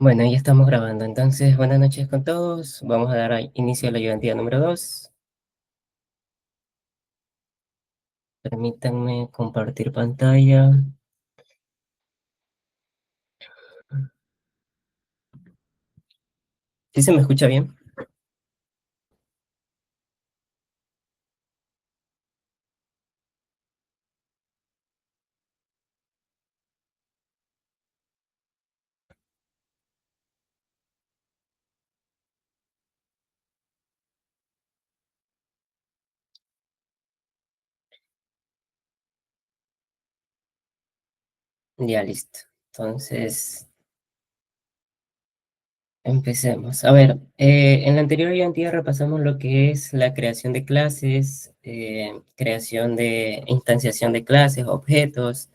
Bueno, ya estamos grabando. Entonces, buenas noches con todos. Vamos a dar inicio a la ayudantía número 2. Permítanme compartir pantalla. ¿Sí se me escucha bien? Ya listo. Entonces, empecemos. A ver, en la anterior ayudantía repasamos lo que es la creación de clases, creación de instanciación de clases, objetos,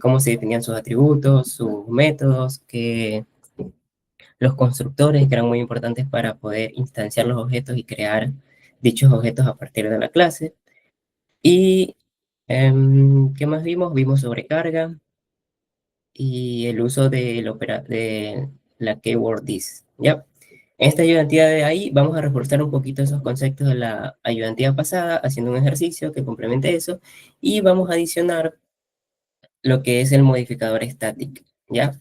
cómo se definían sus atributos, sus métodos, que los constructores que eran muy importantes para poder instanciar los objetos y crear dichos objetos a partir de la clase. Y, ¿qué más vimos? Vimos sobrecarga y el uso de la keyword this, ¿ya? En esta ayudantía de ahí vamos a reforzar un poquito esos conceptos de la ayudantía pasada, haciendo un ejercicio que complemente eso, y vamos a adicionar lo que es el modificador static, ¿ya?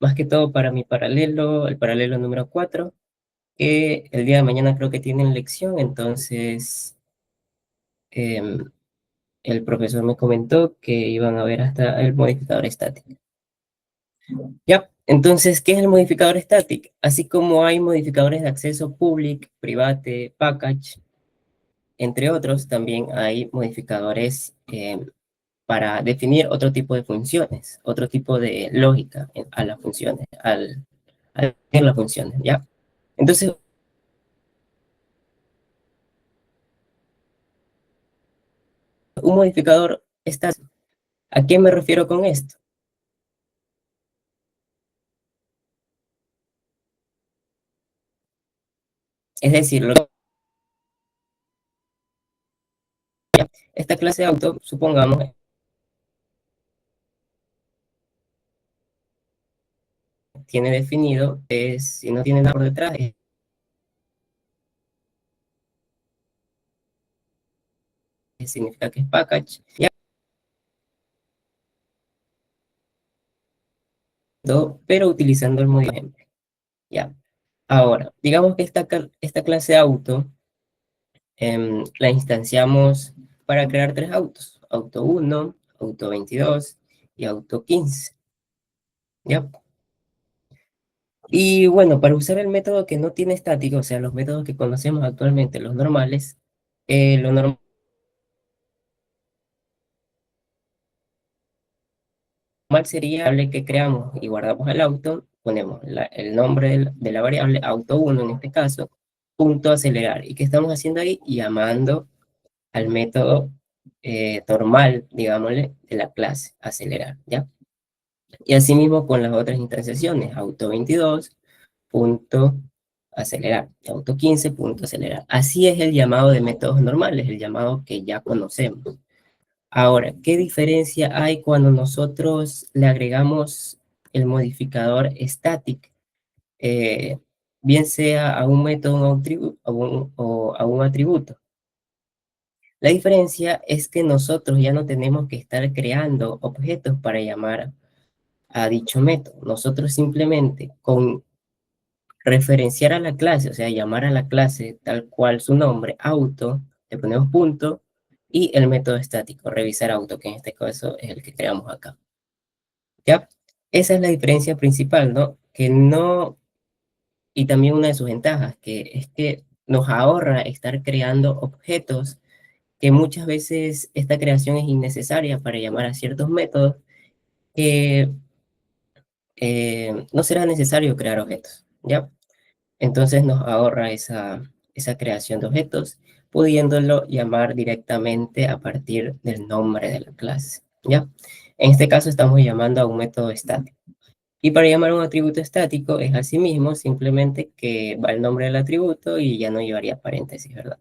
Más que todo para mi paralelo, el paralelo número 4, que el día de mañana creo que tienen lección, entonces em, el profesor me comentó que iban a ver hasta el modificador static. Ya, entonces, ¿qué es el modificador static? Así como hay modificadores de acceso public, private, package, entre otros, también hay modificadores para definir otro tipo de funciones, otro tipo de lógica a las funciones, al definir las funciones, ¿ya? Entonces, un modificador static, ¿a qué me refiero con esto? Es decir, esta clase de auto, supongamos, tiene definido, es, si no tiene nada por detrás, significa que es package, ¿ya? Pero utilizando el modelo ejemplo, ¿ya? Ahora, digamos que esta clase auto la instanciamos para crear tres autos, auto 1, auto 22 y auto 15, ¿ya? Y bueno, para usar el método que no tiene estático, o sea, los métodos que conocemos actualmente, los normales, lo normal sería que creamos y guardamos el auto, ponemos el nombre de la variable auto 1 en este caso, punto acelerar. ¿Y qué estamos haciendo ahí? Llamando al método normal, digámosle, de la clase acelerar, ¿ya? Y asimismo con las otras instanciaciones, auto 22 punto acelerar, auto 15 punto acelerar. Así es el llamado de métodos normales, el llamado que ya conocemos. Ahora, ¿qué diferencia hay cuando nosotros le agregamos el modificador static, eh, bien sea a un método o a un atributo? La diferencia es que nosotros ya no tenemos que estar creando objetos para llamar a dicho método. Nosotros simplemente con referenciar a la clase, o sea, llamar a la clase tal cual su nombre, auto, le ponemos punto, y el método estático, revisar auto, que en este caso es el que creamos acá. ¿Ya? Esa es la diferencia principal, ¿no? Que no, y también una de sus ventajas, que es que nos ahorra estar creando objetos, que muchas veces esta creación es innecesaria para llamar a ciertos métodos, que no será necesario crear objetos, ¿ya? Entonces nos ahorra esa creación de objetos, pudiéndolo llamar directamente a partir del nombre de la clase, ¿ya? En este caso estamos llamando a un método estático. Y para llamar a un atributo estático es asimismo simplemente que va el nombre del atributo y ya no llevaría paréntesis, ¿verdad?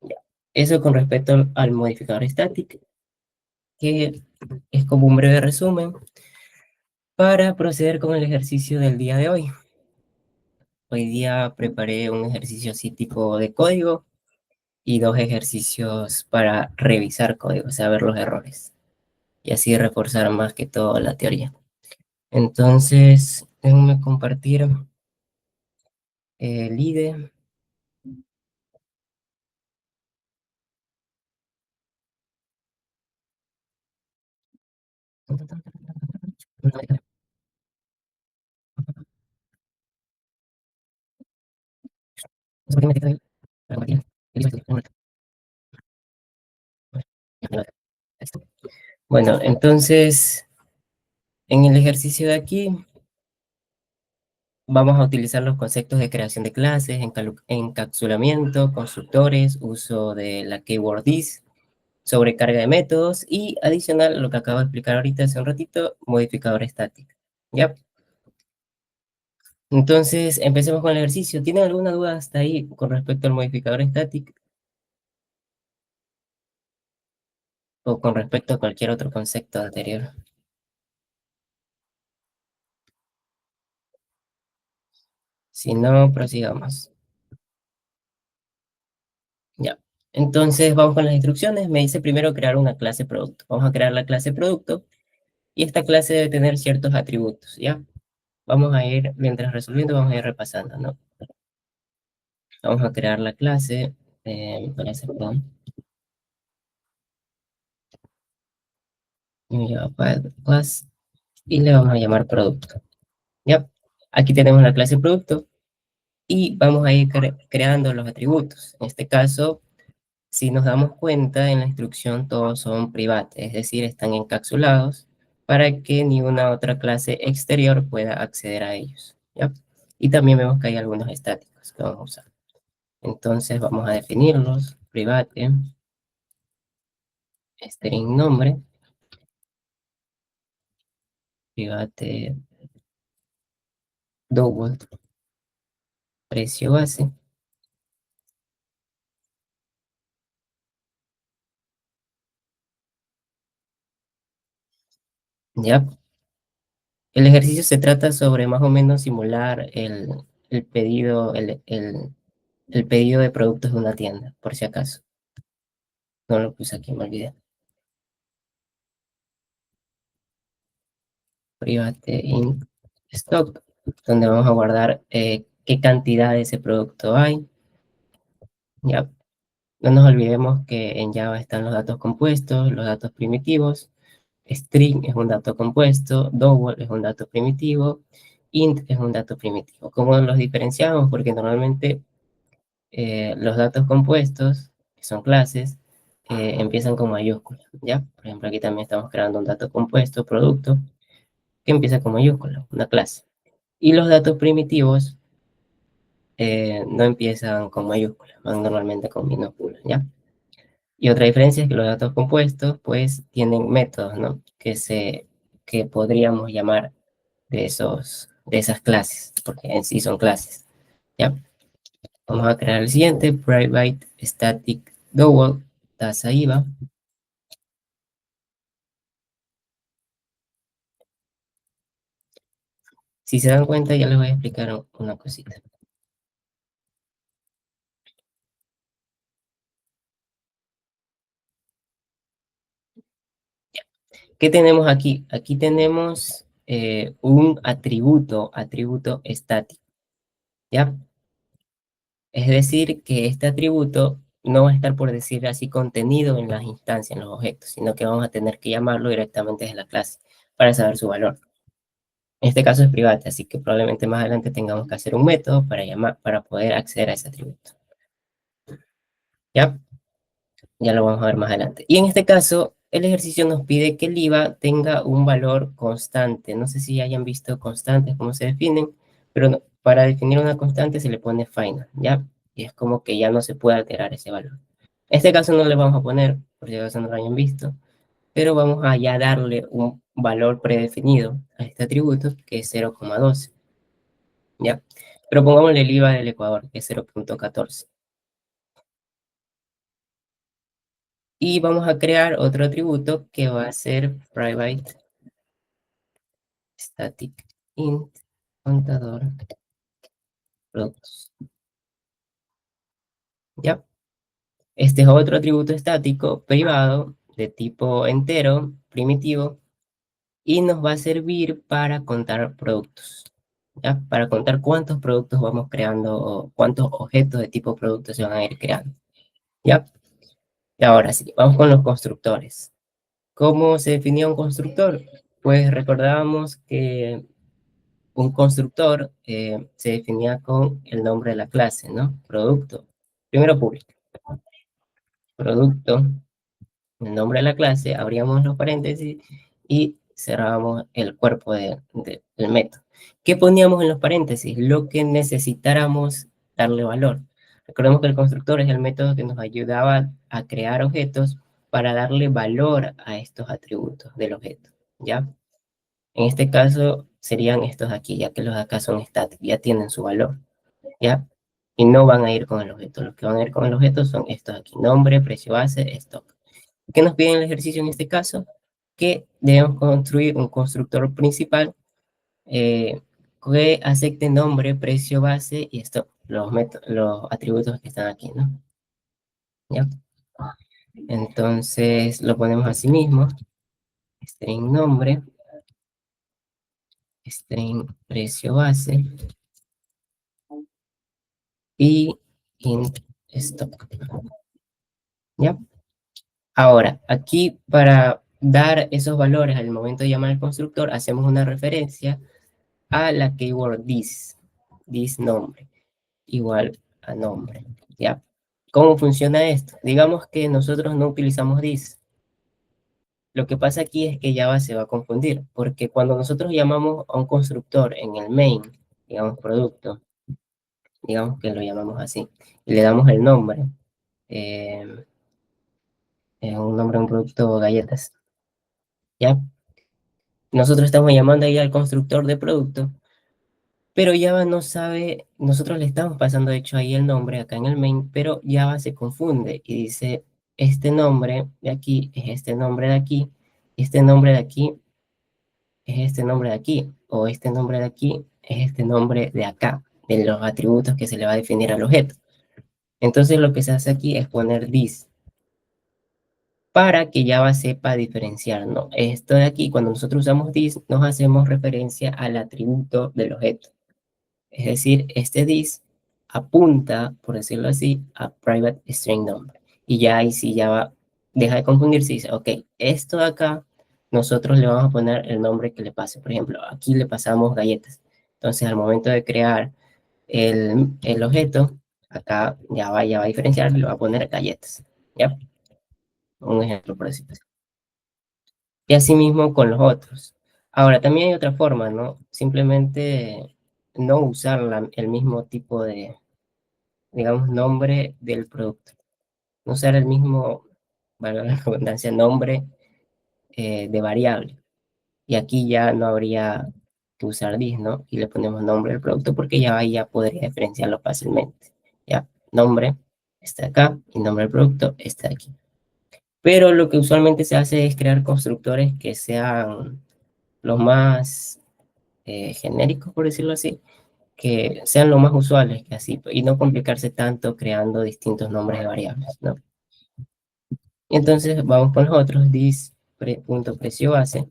Ya. Eso con respecto al modificador estático, que es como un breve resumen. Para proceder con el ejercicio del día de hoy. Hoy día preparé un ejercicio así tipo de código y dos ejercicios para revisar código, o sea, ver los errores y así reforzar más que todo la teoría. Entonces, déjenme compartir el IDE. Bueno, entonces, en el ejercicio de aquí, vamos a utilizar los conceptos de creación de clases, encapsulamiento, constructores, uso de la keyword is, sobrecarga de métodos y adicional, lo que acabo de explicar ahorita hace un ratito, modificador estático. ¿Ya? Entonces, empecemos con el ejercicio. ¿Tienen alguna duda hasta ahí con respecto al modificador estático o con respecto a cualquier otro concepto anterior? Si no, prosigamos. Ya. Entonces, vamos con las instrucciones. Me dice primero crear una clase producto. Vamos a crear la clase producto y esta clase debe tener ciertos atributos, ¿ya? Vamos a ir, mientras resolviendo, vamos a ir repasando, ¿no? Vamos a crear la clase, perdón, new Java class, y le vamos a llamar producto, ¿ya? Aquí tenemos la clase producto y vamos a ir creando los atributos. En este caso, si nos damos cuenta, en la instrucción todos son privados, es decir, están encapsulados para que ni una otra clase exterior pueda acceder a ellos, ¿ya? Y también vemos que hay algunos estáticos que vamos a usar. Entonces vamos a definirlos, private, string nombre, private double, precio base, ¿ya? El ejercicio se trata sobre más o menos simular el pedido, el pedido de productos de una tienda, por si acaso. No lo puse aquí, me olvidé. Private in stock, donde vamos a guardar qué cantidad de ese producto hay. Ya, no nos olvidemos que en Java están los datos compuestos, los datos primitivos. String es un dato compuesto, double es un dato primitivo, int es un dato primitivo. ¿Cómo los diferenciamos? Porque normalmente los datos compuestos, que son clases, empiezan con mayúsculas, ¿ya? Por ejemplo, aquí también estamos creando un dato compuesto, producto, que empieza con mayúsculas, una clase. Y los datos primitivos no empiezan con mayúsculas, van normalmente con minúsculas, ¿ya? Y otra diferencia es que los datos compuestos, pues, tienen métodos, ¿no? Que podríamos llamar de esas clases, porque en sí son clases, ¿ya? Vamos a crear el siguiente, private static double, tasa IVA. Si se dan cuenta, ya les voy a explicar una cosita. ¿Qué tenemos aquí? Aquí tenemos un atributo estático, ¿ya? Es decir, que este atributo no va a estar, por decir así, contenido en las instancias, en los objetos, sino que vamos a tener que llamarlo directamente desde la clase para saber su valor. En este caso es privado, así que probablemente más adelante tengamos que hacer un método para llamar, para poder acceder a ese atributo. ¿Ya? Ya lo vamos a ver más adelante. Y en este caso, el ejercicio nos pide que el IVA tenga un valor constante. No sé si hayan visto constantes, cómo se definen, pero para definir una constante se le pone final, ¿ya? Y es como que ya no se puede alterar ese valor. En este caso no le vamos a poner, por si acaso no lo hayan visto, pero vamos a ya darle un valor predefinido a este atributo, que es 0,12, ¿ya? Pero pongámosle el IVA del Ecuador, que es 0,14. Y vamos a crear otro atributo que va a ser private static int contador productos. ¿Ya? Este es otro atributo estático privado de tipo entero, primitivo, y nos va a servir para contar productos. ¿Ya? Para contar cuántos productos vamos creando o cuántos objetos de tipo producto se van a ir creando. ¿Ya? Y ahora sí, vamos con los constructores. ¿Cómo se definía un constructor? Pues recordábamos que un constructor se definía con el nombre de la clase, ¿no? Producto. Primero público. Producto, el nombre de la clase, abríamos los paréntesis y cerrábamos el cuerpo del método. ¿Qué poníamos en los paréntesis? Lo que necesitáramos darle valor. Recordemos que el constructor es el método que nos ayudaba a crear objetos para darle valor a estos atributos del objeto, ¿ya? En este caso serían estos de aquí, ya que los de acá son estáticos, ya tienen su valor, ¿ya? Y no van a ir con el objeto. Los que van a ir con el objeto son estos aquí, nombre, precio base, stock. ¿Qué nos pide el ejercicio en este caso? Que debemos construir un constructor principal que acepte nombre, precio base y stock, los atributos que están aquí, ¿no? ¿Ya? Entonces lo ponemos así mismo, string nombre, string precio base y int stock. ¿Ya? Ahora, aquí para dar esos valores al momento de llamar al constructor, hacemos una referencia a la keyword this nombre, igual a nombre, ¿ya? ¿Cómo funciona esto? Digamos que nosotros no utilizamos this. Lo que pasa aquí es que Java se va a confundir, porque cuando nosotros llamamos a un constructor en el main, digamos producto, digamos que lo llamamos así, y le damos el nombre, eh, un nombre de un producto galletas, ¿ya? Nosotros estamos llamando ahí al constructor de producto, pero Java no sabe, nosotros le estamos pasando de hecho ahí el nombre acá en el main, pero Java se confunde y dice, este nombre de aquí es este nombre de aquí, este nombre de aquí es este nombre de aquí, o este nombre de aquí es este nombre de acá, de los atributos que se le va a definir al objeto. Entonces lo que se hace aquí es poner this, para que Java sepa diferenciar, ¿no? Esto de aquí, cuando nosotros usamos this, nos hacemos referencia al atributo del objeto. Es decir, este this apunta, por decirlo así, a private string number. Y ya ahí sí ya va, deja de confundirse y dice, ok, esto de acá, nosotros le vamos a poner el nombre que le pase. Por ejemplo, aquí le pasamos galletas. Entonces, al momento de crear el objeto, acá ya va a diferenciar, le va a poner galletas. ¿Ya? Un ejemplo por decirlo así. Y así mismo con los otros. Ahora, también hay otra forma, ¿no? Simplemente no usar el mismo tipo de, digamos, nombre del producto. No usar el mismo, valga la redundancia, nombre de variable. Y aquí ya no habría que usar this, ¿no? Y le ponemos nombre del producto porque ya ahí ya podría diferenciarlo fácilmente. Ya, nombre está acá y nombre del producto está aquí. Pero lo que usualmente se hace es crear constructores que sean los más genéricos, por decirlo así, que sean lo más usuales que así, y no complicarse tanto creando distintos nombres de variables, ¿no? Y entonces vamos con los otros, punto precio base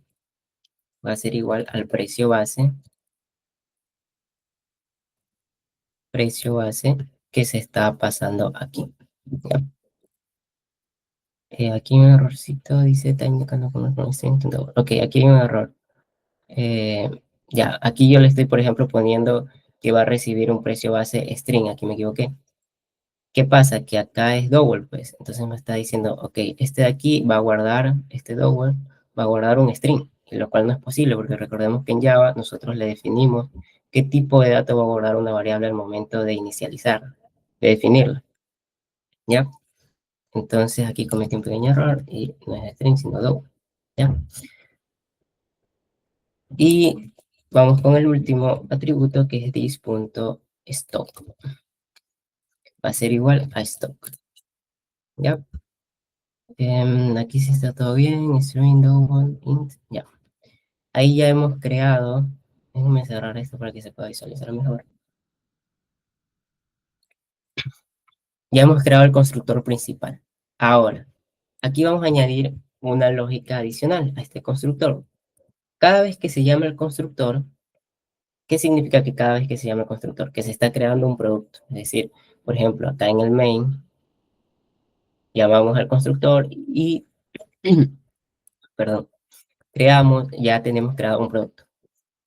va a ser igual al precio base que se está pasando aquí. ¿Ya? Aquí hay un errorcito, dice técnica no conocimiento. Ok, aquí hay un error. Ya, aquí yo le estoy, por ejemplo, poniendo que va a recibir un precio base string, aquí me equivoqué. ¿Qué pasa? Que acá es double, pues. Entonces me está diciendo, ok, este de aquí va a guardar, este double, va a guardar un string, lo cual no es posible porque recordemos que en Java nosotros le definimos qué tipo de dato va a guardar una variable al momento de inicializar, de definirla, ¿ya? Entonces aquí cometí un pequeño error y no es string, sino double, ¿ya? Y vamos con el último atributo que es this.stock. Va a ser igual a stock, ¿ya? Aquí sí está todo bien, string, double, int, ya. Ahí ya hemos creado, déjenme cerrar esto para que se pueda visualizar mejor. Ya hemos creado el constructor principal. Ahora, aquí vamos a añadir una lógica adicional a este constructor. Cada vez que se llama el constructor, ¿qué significa que cada vez que se llama el constructor? Que se está creando un producto. Es decir, por ejemplo, acá en el main, llamamos al constructor y, perdón, creamos, ya tenemos creado un producto.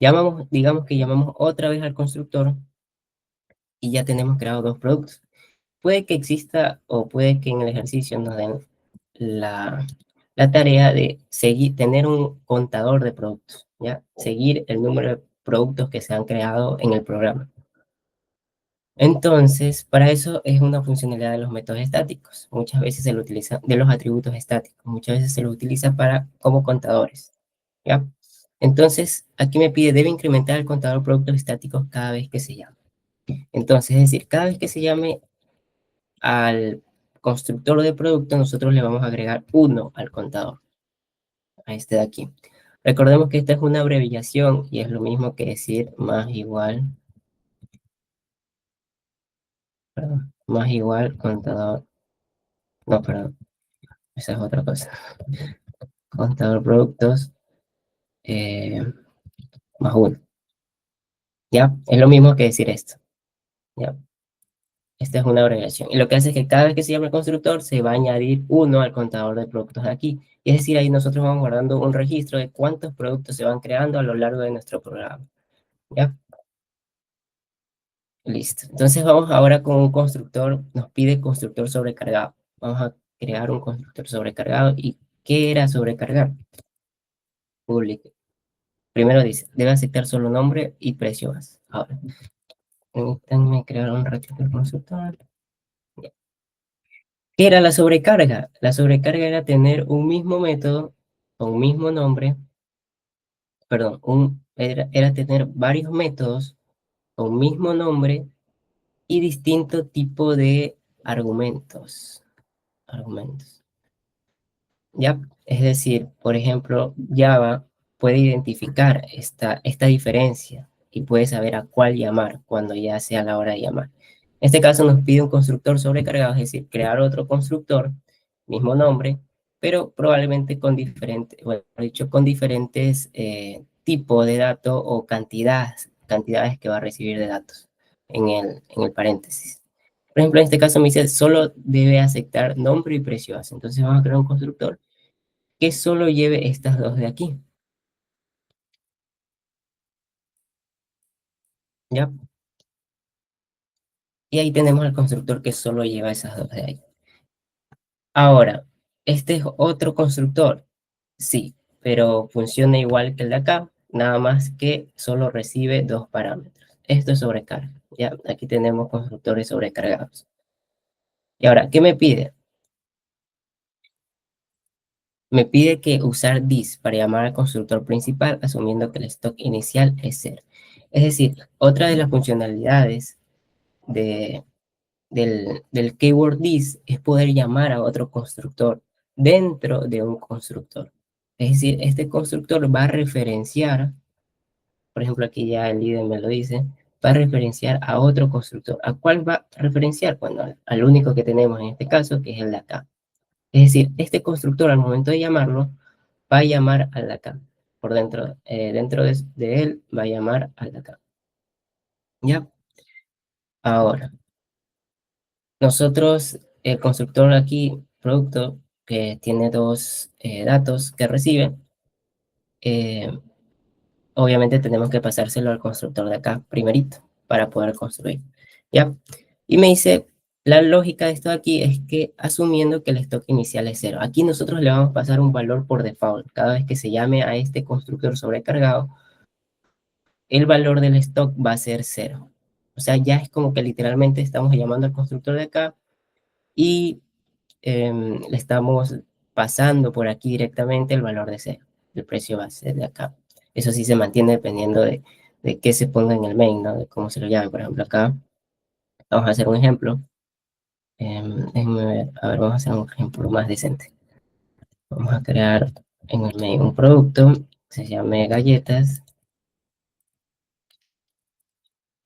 Llamamos, digamos que llamamos otra vez al constructor y ya tenemos creado dos productos. Puede que exista o puede que en el ejercicio nos den la, la tarea de seguir, tener un contador de productos, ¿ya? Seguir el número de productos que se han creado en el programa. Entonces, para eso es una funcionalidad de los métodos estáticos. Muchas veces se lo utiliza, de los atributos estáticos, muchas veces se lo utiliza para, como contadores, ¿ya? Entonces, aquí me pide, debe incrementar el contador de productos estáticos cada vez que se llame. Entonces, es decir, cada vez que se llame al constructor de producto, nosotros le vamos a agregar 1 al contador, a este de aquí. Recordemos que esta es una abreviación y es lo mismo que decir más igual, perdón, más igual contador, no, perdón, esa es otra cosa. Contador productos eh, más 1. ¿Ya? Es lo mismo que decir esto. ¿Ya? Esta es una abreviación. Y lo que hace es que cada vez que se llama el constructor, se va a añadir 1 al contador de productos de aquí. Y es decir, ahí nosotros vamos guardando un registro de cuántos productos se van creando a lo largo de nuestro programa. ¿Ya? Listo. Entonces vamos ahora con un constructor, nos pide constructor sobrecargado. Vamos a crear un constructor sobrecargado. ¿Y qué era sobrecargar? Público. Primero dice, debe aceptar solo nombre y precio base. Ahora, permítanme crear un ratito el constructor. Ya. ¿Qué era la sobrecarga? La sobrecarga era tener un mismo método, o un mismo nombre, perdón, era tener varios métodos con un mismo nombre y distinto tipo de argumentos. Argumentos. ¿Ya? Es decir, por ejemplo, Java puede identificar esta diferencia y puede saber a cuál llamar cuando ya sea la hora de llamar. En este caso nos pide un constructor sobrecargado, es decir, crear otro constructor, mismo nombre, pero probablemente con diferentes, bueno, dicho, con diferentes tipos de datos o cantidades que va a recibir de datos en el paréntesis. Por ejemplo, en este caso me dice, solo debe aceptar nombre y precio base. Entonces vamos a crear un constructor que solo lleve estas dos de aquí, ¿ya? Y ahí tenemos el constructor que solo lleva esas dos de ahí. Ahora, este es otro constructor, sí, pero funciona igual que el de acá, nada más que solo recibe dos parámetros. Esto es sobrecarga, ¿ya? Aquí tenemos constructores sobrecargados. Y ahora, ¿qué me pide? Me pide que usar this para llamar al constructor principal, asumiendo que el stock inicial es 0. Es decir, otra de las funcionalidades de, del keyword this es poder llamar a otro constructor dentro de un constructor. Es decir, este constructor va a referenciar, por ejemplo, aquí ya el líder me lo dice, va a referenciar a otro constructor. ¿A cuál va a referenciar? Bueno, al único que tenemos en este caso, que es el de acá. Es decir, este constructor al momento de llamarlo, va a llamar al de acá. Por dentro, dentro de él, va a llamar al de acá. ¿Ya? Ahora, nosotros, el constructor aquí, producto, que tiene dos datos que recibe, eh, obviamente tenemos que pasárselo al constructor de acá primerito para poder construir. ¿Ya? Y me dice, la lógica de esto aquí es que asumiendo que el stock inicial es 0, aquí nosotros le vamos a pasar un valor por default. Cada vez que se llame a este constructor sobrecargado, el valor del stock va a ser 0. O sea, ya es como que literalmente estamos llamando al constructor de acá y le estamos pasando por aquí directamente el valor de cero, el precio base de acá. Eso sí se mantiene dependiendo de qué se ponga en el main, ¿no? De cómo se lo llame. Por ejemplo, acá vamos a hacer un ejemplo. Déjenme ver, a ver, vamos a hacer un ejemplo más decente. Vamos a crear en el main un producto, se llame galletas,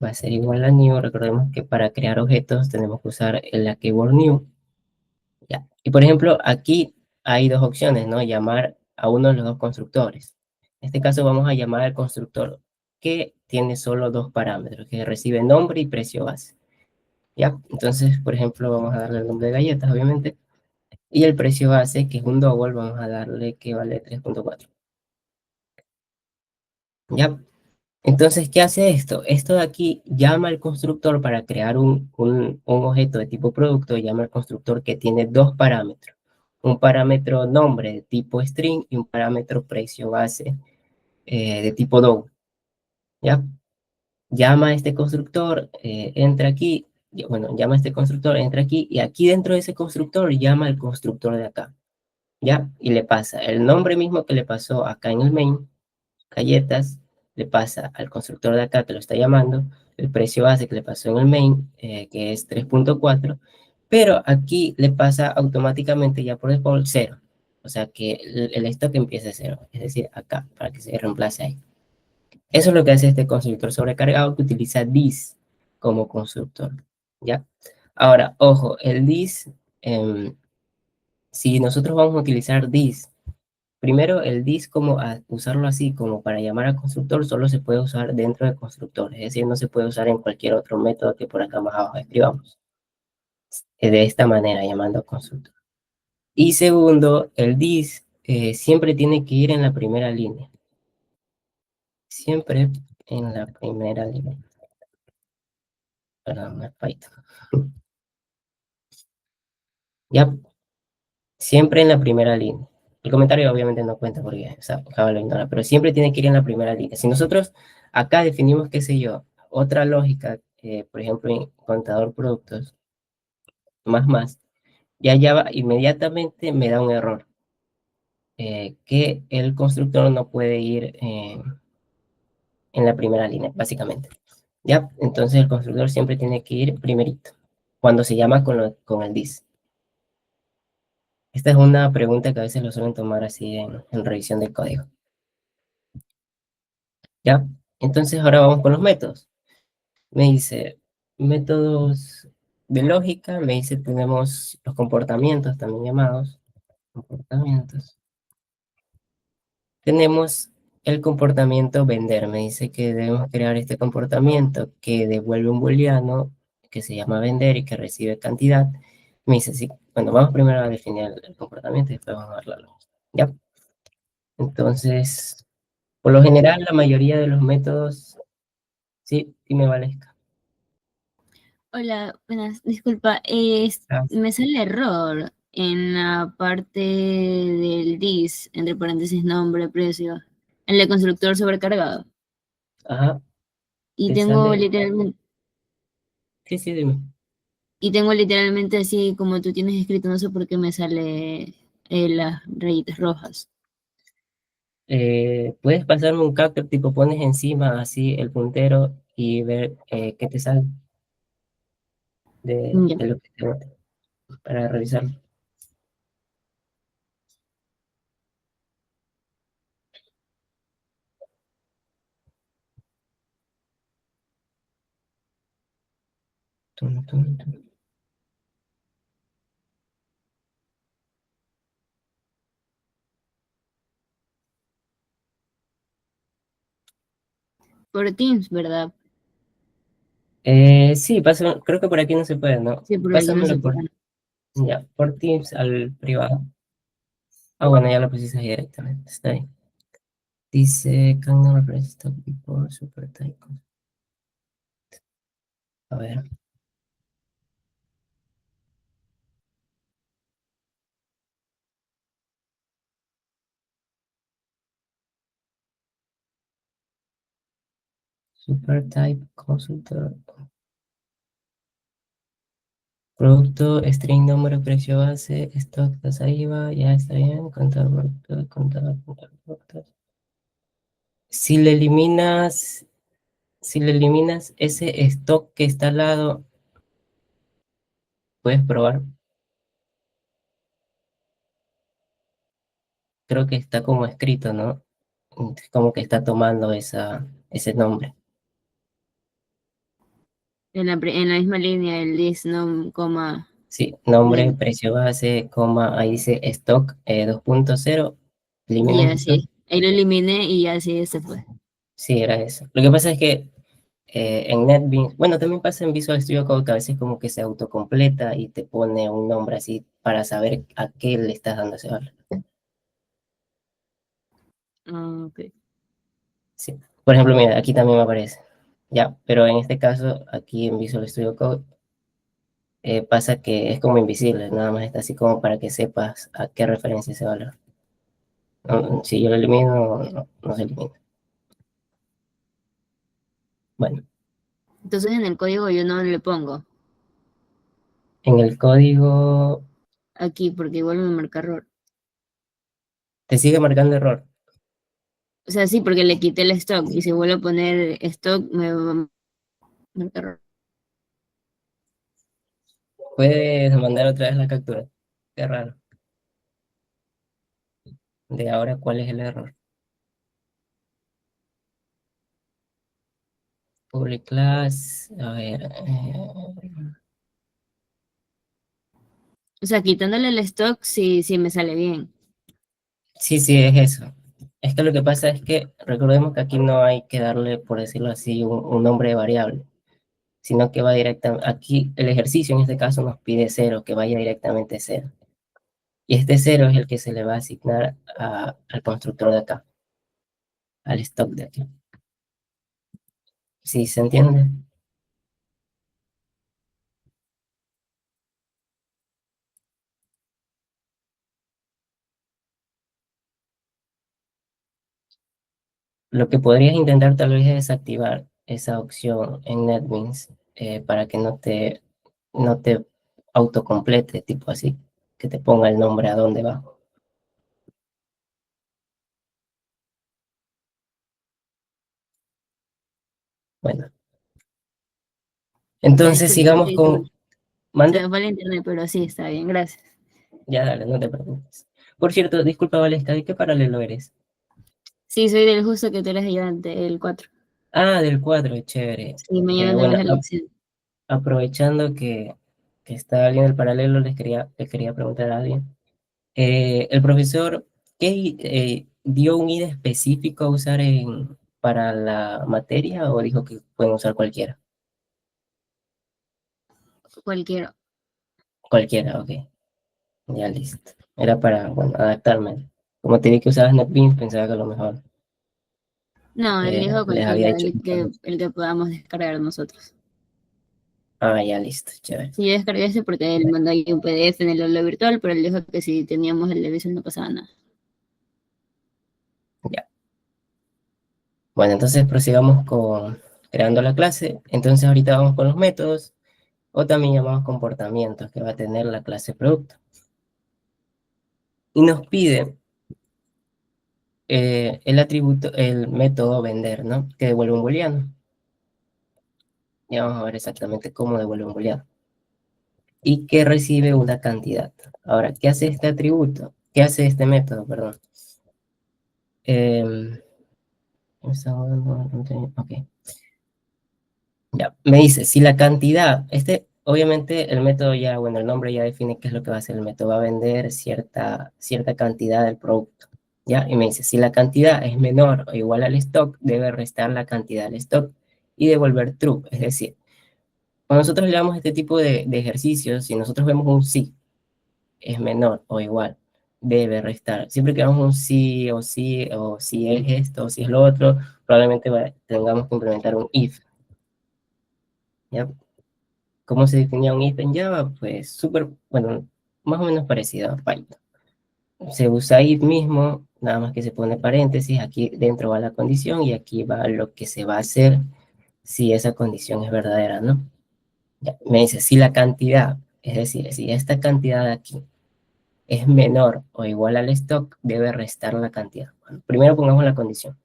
va a ser igual a new. Recordemos que para crear objetos tenemos que usar la keyword new. Ya. Y por ejemplo, aquí hay dos opciones, ¿no? Llamar a uno de los dos constructores. En este caso vamos a llamar al constructor que tiene solo dos parámetros, que recibe nombre y precio base. ¿Ya? Entonces, por ejemplo, vamos a darle el nombre de galletas, obviamente. Y el precio base, que es un double, vamos a darle que vale 3.4. ¿Ya? Entonces, ¿qué hace esto? Esto de aquí llama al constructor para crear un objeto de tipo producto, llama al constructor que tiene dos parámetros. Un parámetro nombre de tipo string y un parámetro precio base de tipo double. ¿Ya? Llama a este constructor, entra aquí, bueno, llama a este constructor, entra aquí, y aquí dentro de ese constructor llama al constructor de acá. ¿Ya? Y le pasa el nombre mismo que le pasó acá en el main, galletas, le pasa al constructor de acá que lo está llamando, el precio base que le pasó en el main, que es 3.4, pero aquí le pasa automáticamente ya por default 0. O sea que el stock empieza a 0, es decir, acá, para que se reemplace ahí. Eso es lo que hace este constructor sobrecargado que utiliza this como constructor. ¿Ya? Ahora, ojo, el this, si nosotros vamos a utilizar this, primero, el this, como usarlo así como para llamar al constructor, solo se puede usar dentro del constructor, es decir, no se puede usar en cualquier otro método que por acá más abajo escribamos. De esta manera, llamando al constructor. Y segundo, el this siempre tiene que ir en la primera línea. Siempre en la primera línea. Perdón, no es Python. Ya, siempre en la primera línea. El comentario obviamente no cuenta porque, o sea, Java lo ignora, pero siempre tiene que ir en la primera línea. Si nosotros acá definimos, qué sé yo, otra lógica, por ejemplo, en contador productos, más, ya va, inmediatamente me da un error, que el constructor no puede ir en la primera línea, básicamente. Ya, entonces el constructor siempre tiene que ir primerito, cuando se llama con el this. Esta es una pregunta que a veces lo suelen tomar así en revisión de código. ¿Ya? Entonces ahora vamos con los métodos. Me dice, métodos de lógica, me dice, tenemos los comportamientos, también llamados comportamientos. Tenemos el comportamiento vender, me dice que debemos crear este comportamiento que devuelve un booleano que se llama vender y que recibe cantidad. Me dice, sí, bueno, vamos primero a definir el comportamiento y después vamos a ver la lógica. ¿Ya? Entonces, por lo general, la mayoría de los métodos, sí, dime, Valesca. Hola, buenas, disculpa, Ah, me sale error en la parte del dis, entre paréntesis nombre, precio, en el constructor sobrecargado. ajá, Y te tengo sale. literalmente, Sí, sí, dime. y tengo literalmente así como tú tienes escrito, no sé por qué me sale las rayitas rojas. Puedes pasarme un capture, tipo pones encima así el puntero y ver qué te sale Ya. de lo que te bote para revisarlo. Tum, tum, tum. Por Teams, ¿verdad? Sí, creo que por aquí no se puede, ¿no? Sí, por aquí no se Pásamelo puede. ya, por Teams al privado. Ah, bueno, ya lo pusiste ahí directamente, está bien. Dice, can never press stop before super type. A ver, super type consultor. Producto, string, número, precio base, stock, tasa IVA, ya está bien, contador, productos. Si le eliminas, si le eliminas ese stock que está al lado, puedes probar. Creo que está como escrito, ¿no? como que está tomando ese nombre. En la misma línea, el this, no, coma, Sí, nombre, name. precio base, coma, ahí dice stock 2.0, Y eliminas eso. así. Ahí lo eliminé y así se fue. Sí, era eso. Lo que pasa es que en NetBeans, bueno, también pasa en Visual Studio Code que a veces como que se autocompleta y te pone un nombre así para saber a qué le estás dando ese valor. Ah, ok. Sí. Por ejemplo, mira, aquí también me aparece. Ya, pero en este caso, aquí en Visual Studio Code, pasa que es como invisible, nada más está así como para que sepas a qué referencia ese valor. Si yo lo elimino, no se elimina. Bueno, Entonces en el código yo no le pongo en el código aquí porque igual me marca error. te sigue marcando error. O sea, sí, porque le quité el stock y si vuelvo a poner stock me va a marcar error. Puedes mandar otra vez la captura. Qué raro. De ahora, ¿cuál es el error? Public class, a ver. O sea, quitándole el stock sí, sí me sale bien. Sí, sí, es eso. Es que lo que pasa es que recordemos que aquí no hay que darle, por decirlo así, un nombre de variable, sino que va directamente. Aquí el ejercicio en este caso nos pide cero, que vaya directamente cero. Y este cero es el que se le va a asignar al constructor de acá, al stock de aquí. ¿Sí se entiende? Lo que podrías intentar tal vez es desactivar esa opción en NetBeans para que no te autocomplete, tipo así, que te ponga el nombre a dónde va. Bueno, Ya, entonces disculpa, sigamos sí, con... se me ¿Mande? fue el internet, pero sí, está bien, gracias. Ya dale, no te preocupes. Por cierto, disculpa, Valesca, ¿de qué paralelo eres? Sí, soy del justo que tú eres ayudante, el 4. Ah, del 4, chévere. Sí, mañana tenemos Bueno, la lección. aprovechando que está alguien del paralelo, les quería preguntar a alguien. El profesor, ¿qué dio un ID específico a usar para la materia o dijo que pueden usar cualquiera? Cualquiera. Cualquiera, ok. Ya listo. Era para, bueno, adaptarme. Como te dije que usabas NetBeans, pensaba que a lo mejor No, él dijo les había cualquiera, hecho. el que podamos descargar nosotros. Ah, ya listo, chévere. Sí, yo descargué ese porque él mandó ahí un PDF en el aula virtual, pero él dijo que si teníamos el de Visual no pasaba nada. Ya. Bueno, entonces prosigamos con creando la clase. Entonces ahorita vamos con los métodos o también llamados comportamientos que va a tener la clase producto. Y nos pide el atributo, el método vender, ¿no? Que devuelve un booleano. Ya vamos a ver exactamente cómo devuelve un booleano. Y que recibe una cantidad. Ahora, ¿qué hace este atributo? ¿Qué hace este método, perdón? Eh, ok. Ya, me dice, si la cantidad, obviamente el método ya, bueno, el nombre ya define qué es lo que va a hacer el método, va a vender cierta cantidad del producto, ¿ya? Y me dice, si la cantidad es menor o igual al stock, debe restar la cantidad del stock y devolver true, es decir, cuando nosotros le damos este tipo de ejercicios, si nosotros vemos un sí, es menor o igual, debe restar. Siempre que vemos un sí, o si es esto, o si es lo otro, probablemente tengamos que implementar un if, ¿ya? ¿Cómo se definía un if en Java? Pues súper, bueno, más o menos parecido a Python. Se usa if mismo, nada más que se pone paréntesis, aquí dentro va la condición y aquí va lo que se va a hacer si esa condición es verdadera, ¿no? Ya, me dice, si la cantidad, es decir, si esta cantidad de aquí es menor o igual al stock, debe restar la cantidad. Bueno, primero pongamos la condición.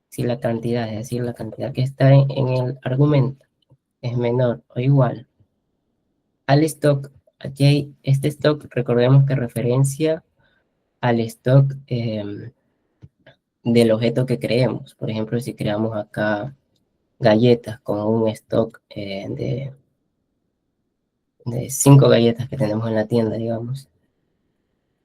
Si la cantidad, es decir, la cantidad que está en el argumento, es menor o igual al stock, aquí hay este stock, recordemos que referencia al stock del objeto que creemos. Por ejemplo, si creamos acá galletas con un stock de 5 galletas que tenemos en la tienda, digamos,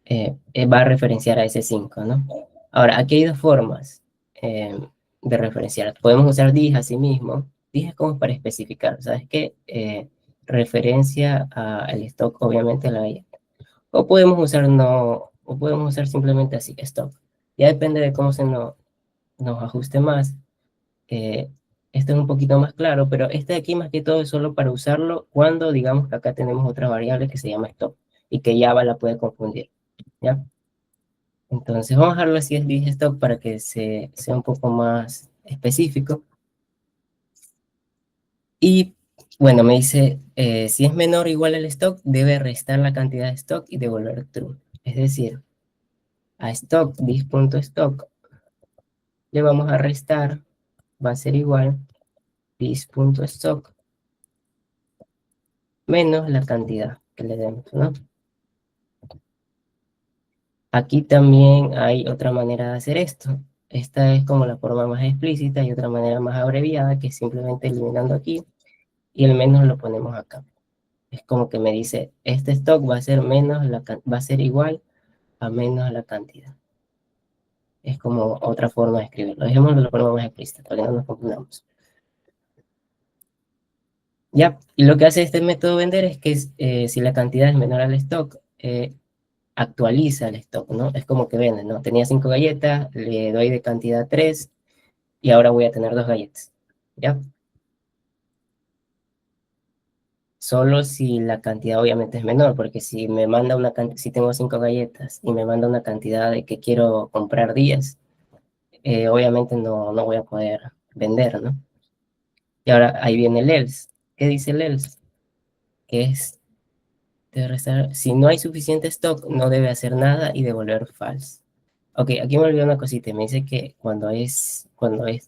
va a referenciar a ese 5, ¿no? Ahora, aquí hay dos formas de referenciar. Podemos usar DIG asimismo. DIG es como para especificar, ¿sabes qué? Referencia al stock, obviamente, a la galleta. O podemos usar no, o podemos usar simplemente así, stock. Ya depende de cómo nos ajuste más. Eh, Esto es un poquito más claro, pero este de aquí más que todo es solo para usarlo cuando digamos que acá tenemos otra variable que se llama stock y que Java la puede confundir, ¿ya? Entonces vamos a dejarlo así es dije stock para que sea un poco más específico. Y bueno, me dice, si es menor o igual al stock, debe restar la cantidad de stock y devolver true. Es decir, a stock, this.stock, le vamos a restar, va a ser igual, this.stock, menos la cantidad que le demos, ¿no? Aquí también hay otra manera de hacer esto. Esta es como la forma más explícita y otra manera más abreviada, que es simplemente eliminando aquí y el menos lo ponemos acá. Es como que me dice, este stock va a ser va a ser igual a menos la cantidad. Es como otra forma de escribirlo. Dejémoslo de la forma más explícita para que no nos confundamos. Ya, y lo que hace este método vender es que si la cantidad es menor al stock, actualiza el stock, ¿no? Es como que vende, ¿no? Tenía 5 galletas, le doy de cantidad 3 y ahora voy a tener 2 galletas, ¿ya? Solo si la cantidad obviamente es menor, porque si me manda si tengo 5 galletas y me manda una cantidad de que quiero comprar 10, obviamente no voy a poder vender, ¿no? Y ahora ahí viene el else. ¿Qué dice el else? Que es si no hay suficiente stock, no debe hacer nada y devolver false. Ok, aquí me olvidé una cosita. Me dice que cuando es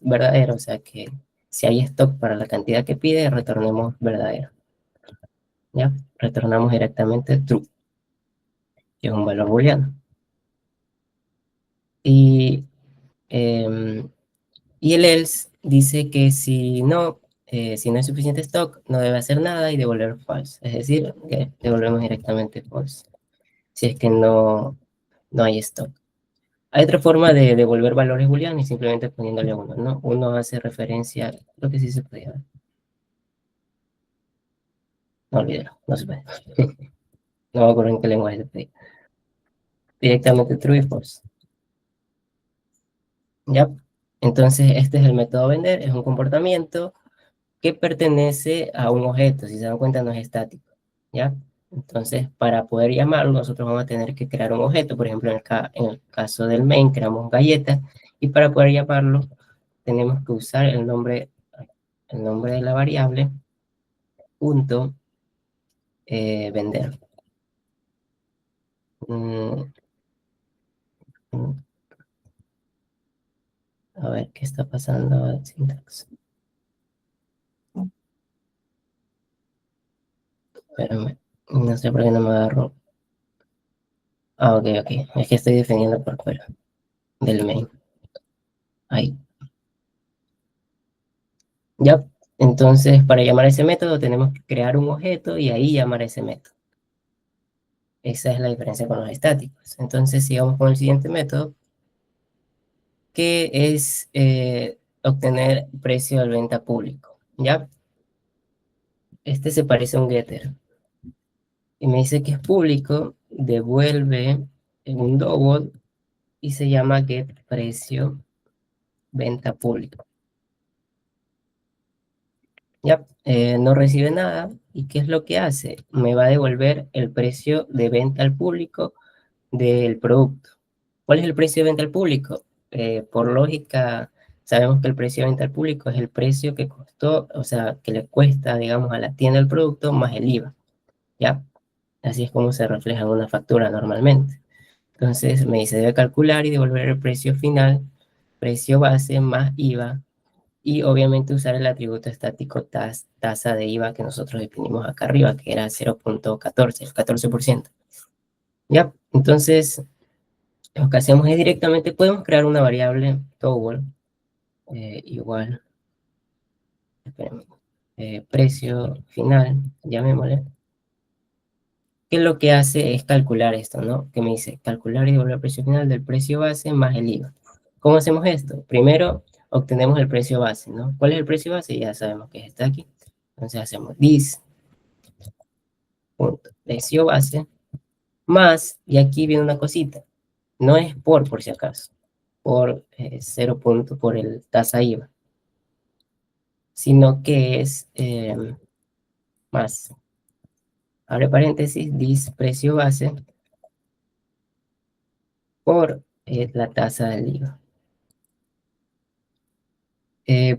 verdadero, o sea que si hay stock para la cantidad que pide, retornemos verdadero. ¿Ya? Retornamos directamente true, que es un valor booleano. Y, em, y el else dice que si no hay suficiente stock, no debe hacer nada y devolver false. Es decir, que devolvemos directamente false. Si es que no hay stock. Hay otra forma de devolver valores booleanos y simplemente poniéndole uno, ¿no? Uno hace referencia, lo que sí se podía ver. No olvídalo, no se puede. No me acuerdo en qué lenguaje se pedía. Directamente true y false. ¿Ya? Entonces, este es el método vender, es un comportamiento que pertenece a un objeto, si se dan cuenta no es estático, ¿ya? Entonces, para poder llamarlo, nosotros vamos a tener que crear un objeto, por ejemplo, en el caso del main, creamos galletas, y para poder llamarlo, tenemos que usar el nombre de la variable, punto, vender. Mm, mm, a ver, ¿qué está pasando? Syntax. Espérame, no sé por qué no me agarro. Ah, ok, ok. Es que estoy definiendo por fuera del main. Ahí. Ya, entonces para llamar a ese método tenemos que crear un objeto y ahí llamar a ese método. Esa es la diferencia con los estáticos. Entonces sigamos con el siguiente método, que es obtener precio al venta público. ¿Ya? Este se parece a un getter. Y me dice que es público, devuelve en un double y se llama get precio venta público. Ya, no recibe nada. ¿Y qué es lo que hace? Me va a devolver el precio de venta al público del producto. ¿Cuál es el precio de venta al público? Por lógica, sabemos que el precio de venta al público es el precio que costó, o sea, que le cuesta, digamos, a la tienda el producto más el IVA. ¿Ya? Así es como se refleja en una factura normalmente. Entonces me dice, debe calcular y devolver el precio final, precio base más IVA, y obviamente usar el atributo estático tasa de IVA que nosotros definimos acá arriba, que era 0.14, el 14%. ¿Ya? Entonces, lo que hacemos es directamente, podemos crear una variable toggle igual, espérenme, precio final, llamémosle, que lo que hace es calcular esto, ¿no? Que me dice calcular y devolver el precio final del precio base más el IVA. ¿Cómo hacemos esto? Primero obtenemos el precio base, ¿no? ¿Cuál es el precio base? Ya sabemos que está aquí. Entonces hacemos this punto precio base más, y aquí viene una cosita, no es por si acaso, por 0 punto por el tasa IVA, sino que es más, abre paréntesis, this precio base por la tasa del IVA.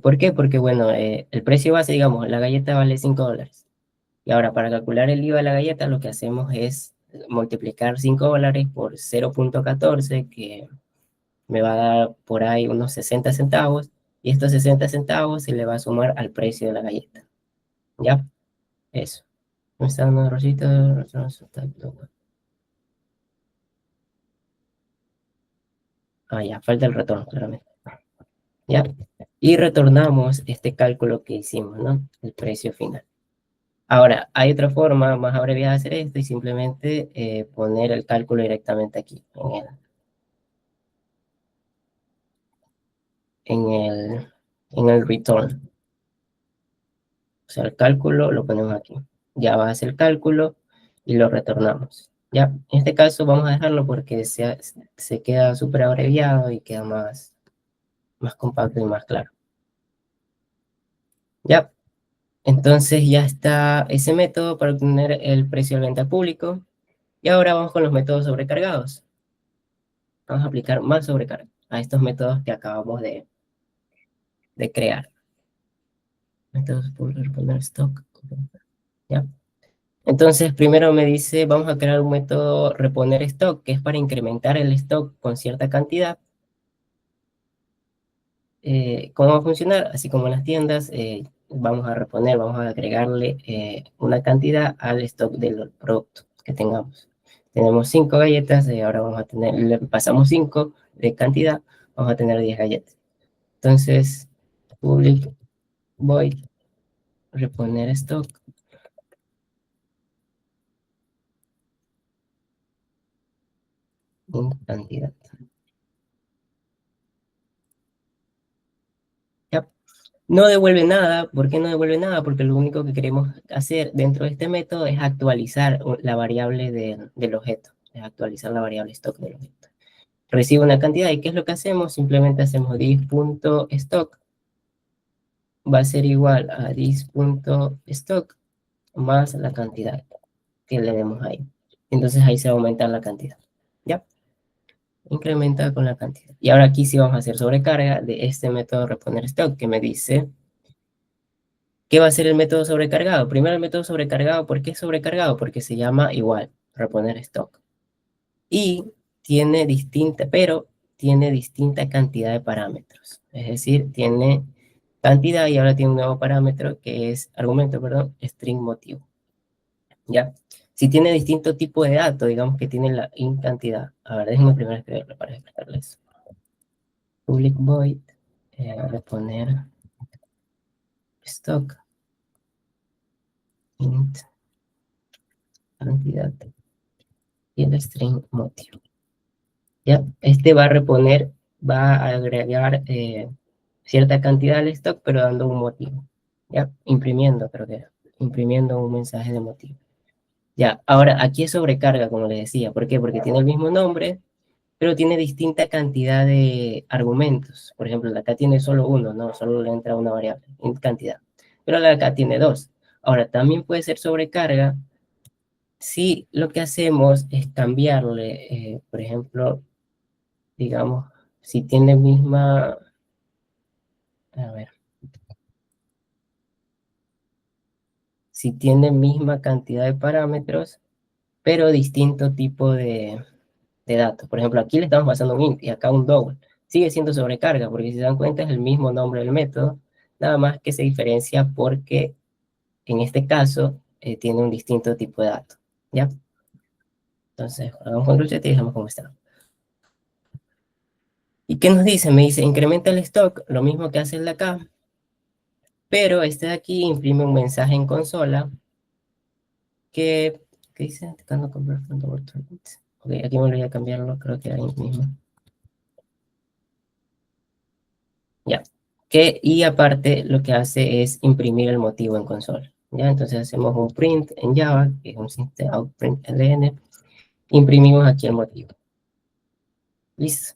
¿Por qué? Porque, bueno, el precio base, digamos, la galleta vale $5. Y ahora, para calcular el IVA de la galleta, lo que hacemos es multiplicar $5 por 0.14, que me va a dar por ahí unos 60 centavos, y estos 60 centavos se le va a sumar al precio de la galleta. ¿Ya? Eso. ¿Me está dando un errorcito? Ah, ya, falta el retorno, claramente. ¿Ya? Y retornamos este cálculo que hicimos, ¿no? El precio final. Ahora, hay otra forma más abreviada de hacer esto y simplemente poner el cálculo directamente aquí, en el, en el return. O sea, el cálculo lo ponemos aquí. Ya va a hacer el cálculo y lo retornamos. Ya, en este caso vamos a dejarlo porque se queda súper abreviado y queda más compacto y más claro. Ya, entonces ya está ese método para obtener el precio de venta al público. Y ahora vamos con los métodos sobrecargados. Vamos a aplicar más sobrecarga a estos métodos que acabamos de crear. Métodos por reponer stock. ¿Ya? Entonces, primero me dice, vamos a crear un método reponer stock, que es para incrementar el stock con cierta cantidad. ¿Cómo va a funcionar? Así como en las tiendas, vamos a reponer, vamos a agregarle una cantidad al stock del producto que tengamos. Tenemos 5 galletas, ahora vamos a tener, le pasamos 5 de cantidad, vamos a tener 10 galletas. Entonces, public void reponer stock en cantidad. ¿Ya? No devuelve nada. ¿Por qué no devuelve nada? Porque lo único que queremos hacer dentro de este método es actualizar la variable del objeto, es actualizar la variable stock del objeto. Recibe una cantidad, ¿y qué es lo que hacemos? Simplemente hacemos this.stock, va a ser igual a this.stock más la cantidad que le demos ahí. Entonces ahí se va a aumentar la cantidad. ¿Ya? Incrementa con la cantidad. Y ahora aquí sí vamos a hacer sobrecarga de este método reponer stock, que me dice, ¿qué va a ser el método sobrecargado? Primero el método sobrecargado, ¿por qué es sobrecargado? Porque se llama igual, reponer stock. Y pero tiene distinta cantidad de parámetros. Es decir, tiene cantidad y ahora tiene un nuevo parámetro que es argumento, perdón, string motivo. ¿Ya? Si tiene distinto tipo de dato, digamos que tiene la int cantidad. A ver, déjenme primero escribirlo para explicarles. Public void, voy a poner stock int cantidad y el string motivo. ¿Ya? Este va a reponer, va a agregar cierta cantidad al stock, pero dando un motivo. ¿Ya? Imprimiendo, creo que era. Imprimiendo un mensaje de motivo. Ya, ahora aquí es sobrecarga, como les decía. ¿Por qué? Porque tiene el mismo nombre, pero tiene distinta cantidad de argumentos. Por ejemplo, la acá tiene solo uno, ¿no? Solo le entra una variable, cantidad. Pero la acá tiene dos. Ahora, también puede ser sobrecarga si lo que hacemos es cambiarle, por ejemplo, digamos, si tiene misma, a ver, si tiene misma cantidad de parámetros, pero distinto tipo de datos. Por ejemplo, aquí le estamos pasando un int y acá un double. Sigue siendo sobrecarga, porque si se dan cuenta es el mismo nombre del método, nada más que se diferencia porque en este caso tiene un distinto tipo de datos. ¿Ya? Entonces, hagamos control Z y dejamos como está. ¿Y qué nos dice? Me dice, incrementa el stock, lo mismo que hace el de acá, pero este de aquí imprime un mensaje en consola que, ¿qué dice? Tocando comprar fondo virtual. Ok, aquí me olvidé cambiarlo, creo que era ahí mismo. Ya. Y aparte lo que hace es imprimir el motivo en consola. ¿Ya? Entonces hacemos un print en Java, que es un system.out.println, imprimimos aquí el motivo. Listo.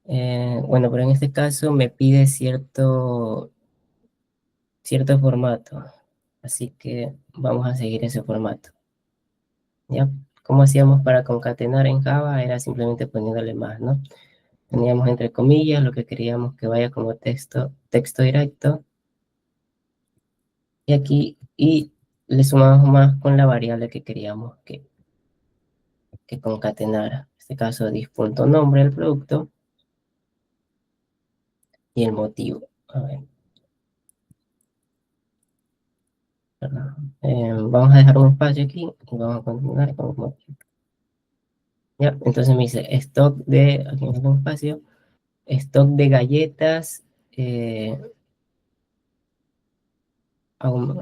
Bueno, pero en este caso me pide cierto formato, así que vamos a seguir ese formato. ¿Ya? ¿Cómo hacíamos para concatenar en Java? Era simplemente poniéndole más, ¿no? Teníamos entre comillas lo que queríamos que vaya como texto directo, y aquí, y le sumamos más con la variable que queríamos que concatenara. En este caso, dis.nombre del producto y el motivo. A ver, perdón. Vamos a dejar un espacio aquí y vamos a continuar con el motivo. ¿Ya? Entonces me dice stock de, aquí me un espacio, stock de galletas,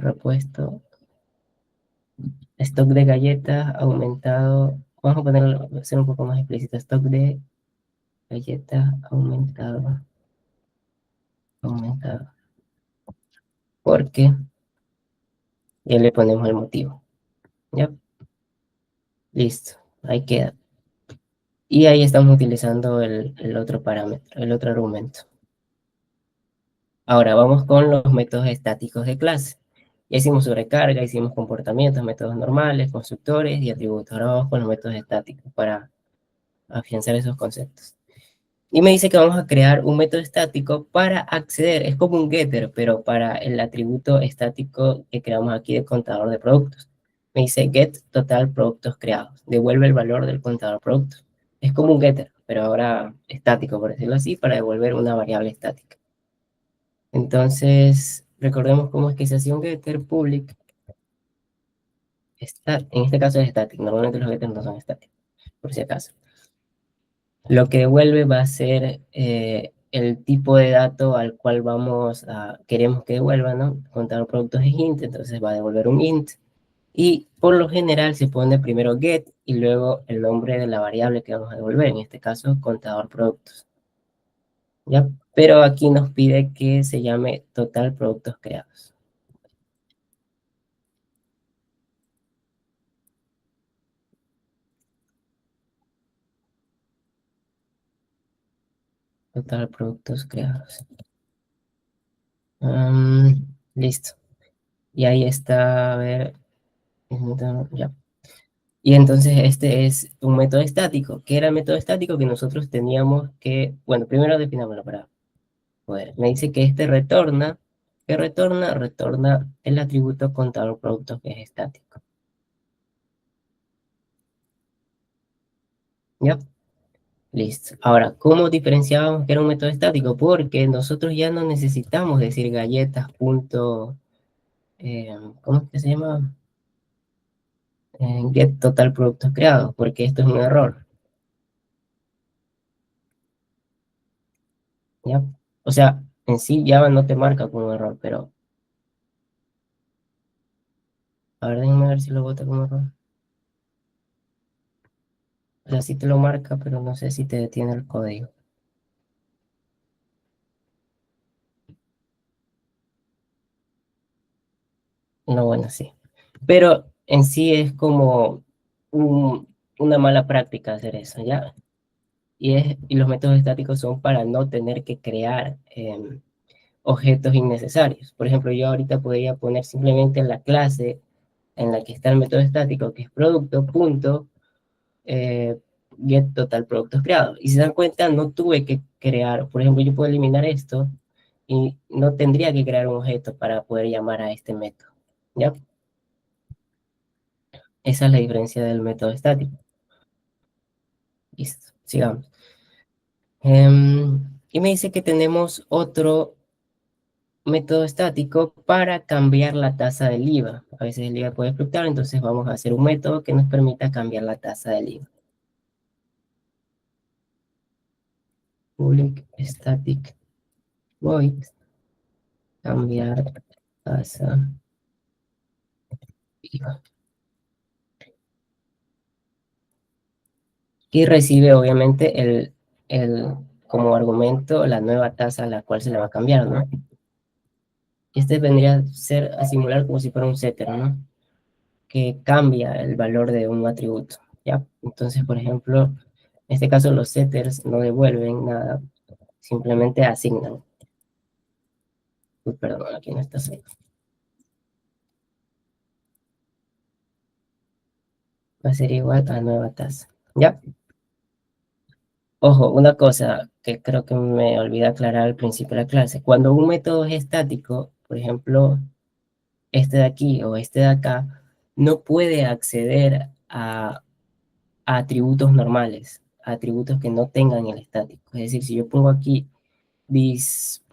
repuesto, stock de galletas aumentado, vamos a ponerlo, ser un poco más explícito, stock de galletas aumentado, porque ya le ponemos el motivo, ¿ya? Listo, ahí queda. Y ahí estamos utilizando el otro parámetro, el otro argumento. Ahora vamos con los métodos estáticos de clase. Ya hicimos sobrecarga, hicimos comportamientos, métodos normales, constructores y atributos. Ahora vamos con los métodos estáticos para afianzar esos conceptos. Y me dice que vamos a crear un método estático para acceder. Es como un getter, pero para el atributo estático que creamos aquí de contador de productos. Me dice get total productos creados. Devuelve el valor del contador de productos. Es como un getter, pero ahora estático, por decirlo así, para devolver una variable estática. Entonces, recordemos cómo es que se hacía un getter public. En este caso es estático. Normalmente los getters no son estáticos, por si acaso. Lo que devuelve va a ser el tipo de dato al cual queremos que devuelva, ¿no? Contador de productos es int, entonces va a devolver un int. Y por lo general se pone primero get y luego el nombre de la variable que vamos a devolver, en este caso contador productos. ¿Ya? Pero aquí nos pide que se llame total productos creados. Total productos creados. Listo. Y ahí está, a ver, ya. Y entonces este es un método estático. ¿Qué era el método estático? Que nosotros teníamos que, bueno, primero definámoslo para poder. Me dice que este retorna, ¿qué retorna? Retorna el atributo contador productos que es estático. ¿Ya? Listo. Ahora, ¿cómo diferenciábamos que era un método estático? Porque nosotros ya no necesitamos decir galletas punto, ¿cómo es que se llama? Get total productos creados, porque esto es un error. ¿Ya? O sea, en sí Java no te marca como error, pero a ver, déjame ver si lo bota como error. O sea, sí te lo marca, pero no sé si te detiene el código. No, bueno, sí. Pero en sí es como una mala práctica hacer eso, ¿ya? Y los métodos estáticos son para no tener que crear objetos innecesarios. Por ejemplo, yo ahorita podría poner simplemente la clase en la que está el método estático, que es producto, punto, get total productos creados. Y si se dan cuenta, no tuve que crear, por ejemplo, yo puedo eliminar esto y no tendría que crear un objeto para poder llamar a este método. ¿Ya? Esa es la diferencia del método estático. Listo, sigamos. Y me dice que tenemos otro método estático para cambiar la tasa del IVA. A veces el IVA puede fluctuar, entonces vamos a hacer un método que nos permita cambiar la tasa del IVA. public static void, cambiar tasa IVA. Y recibe obviamente como argumento la nueva tasa a la cual se le va a cambiar, ¿no? Este vendría a ser a simular como si fuera un setter, ¿no? Que cambia el valor de un atributo, ¿ya? Entonces, por ejemplo, en este caso los setters no devuelven nada, simplemente asignan. Uy, perdón, aquí no está así. Va a ser igual a nueva tasa, ¿ya? Ojo, una cosa que creo que me olvidé aclarar al principio de la clase. Cuando un método es estático, por ejemplo, este de aquí o este de acá, no puede acceder a atributos normales, a atributos que no tengan el estático. Es decir, si yo pongo aquí dis.nombre,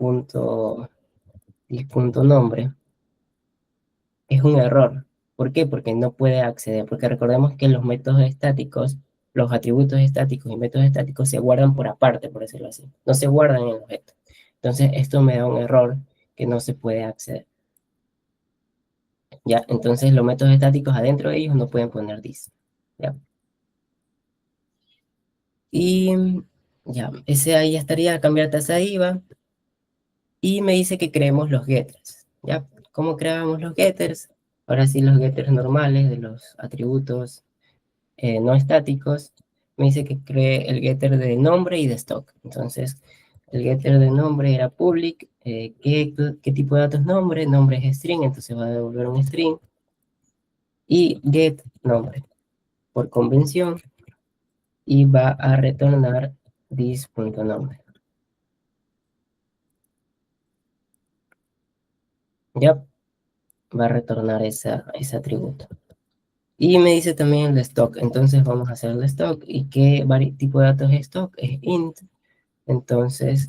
es un error. ¿Por qué? Porque no puede acceder. Porque recordemos que los métodos estáticos, los atributos estáticos y métodos estáticos se guardan por aparte, por decirlo así. No se guardan en el objeto. Entonces, esto me da un error que no se puede acceder. ¿Ya? Entonces, los métodos estáticos adentro de ellos no pueden poner dis. ¿Ya? Y ya, ese ahí estaría cambiar tasa de IVA. Y me dice que creemos los getters. ¿Ya? ¿Cómo creamos los getters? Ahora sí, los getters normales de los atributos no estáticos. Me dice que cree el getter de nombre y de stock. Entonces, el getter de nombre era public. ¿Qué tipo de datos nombre? Nombre es string, entonces va a devolver un string. Y get nombre, por convención, y va a retornar this.nombre. Ya va a retornar ese atributo. Y me dice también el de stock. Entonces vamos a hacer el de stock. ¿Y qué tipo de datos es stock? Es int. Entonces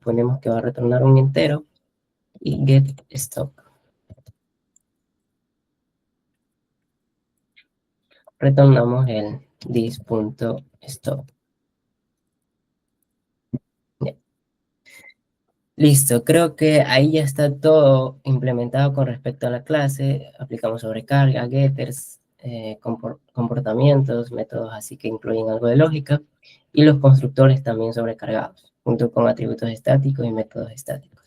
ponemos que va a retornar un entero y get stock. Retornamos el this.stock. Listo, creo que ahí ya está todo implementado con respecto a la clase. Aplicamos sobrecarga, getters, comportamientos, métodos así que incluyen algo de lógica, y los constructores también sobrecargados, junto con atributos estáticos y métodos estáticos.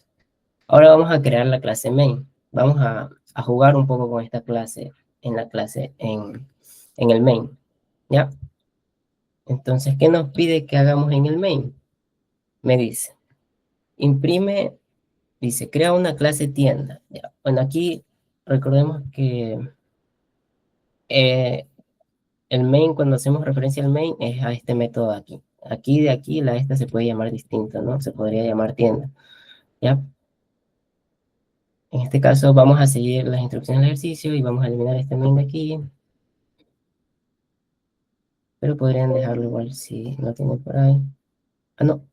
Ahora vamos a crear la clase main. Vamos a jugar un poco con esta clase en la clase en el main. ¿Ya? Entonces, ¿qué nos pide que hagamos en el main? Me dice, imprime. Dice, crea una clase tienda. Ya. Bueno, aquí recordemos que el main, cuando hacemos referencia al main, es a este método de aquí. Aquí, de aquí, la esta se puede llamar distinto, ¿no? Se podría llamar tienda. ¿Ya? En este caso, vamos a seguir las instrucciones del ejercicio y vamos a eliminar este main de aquí. Pero podrían dejarlo igual si no tiene por ahí. Ah, no.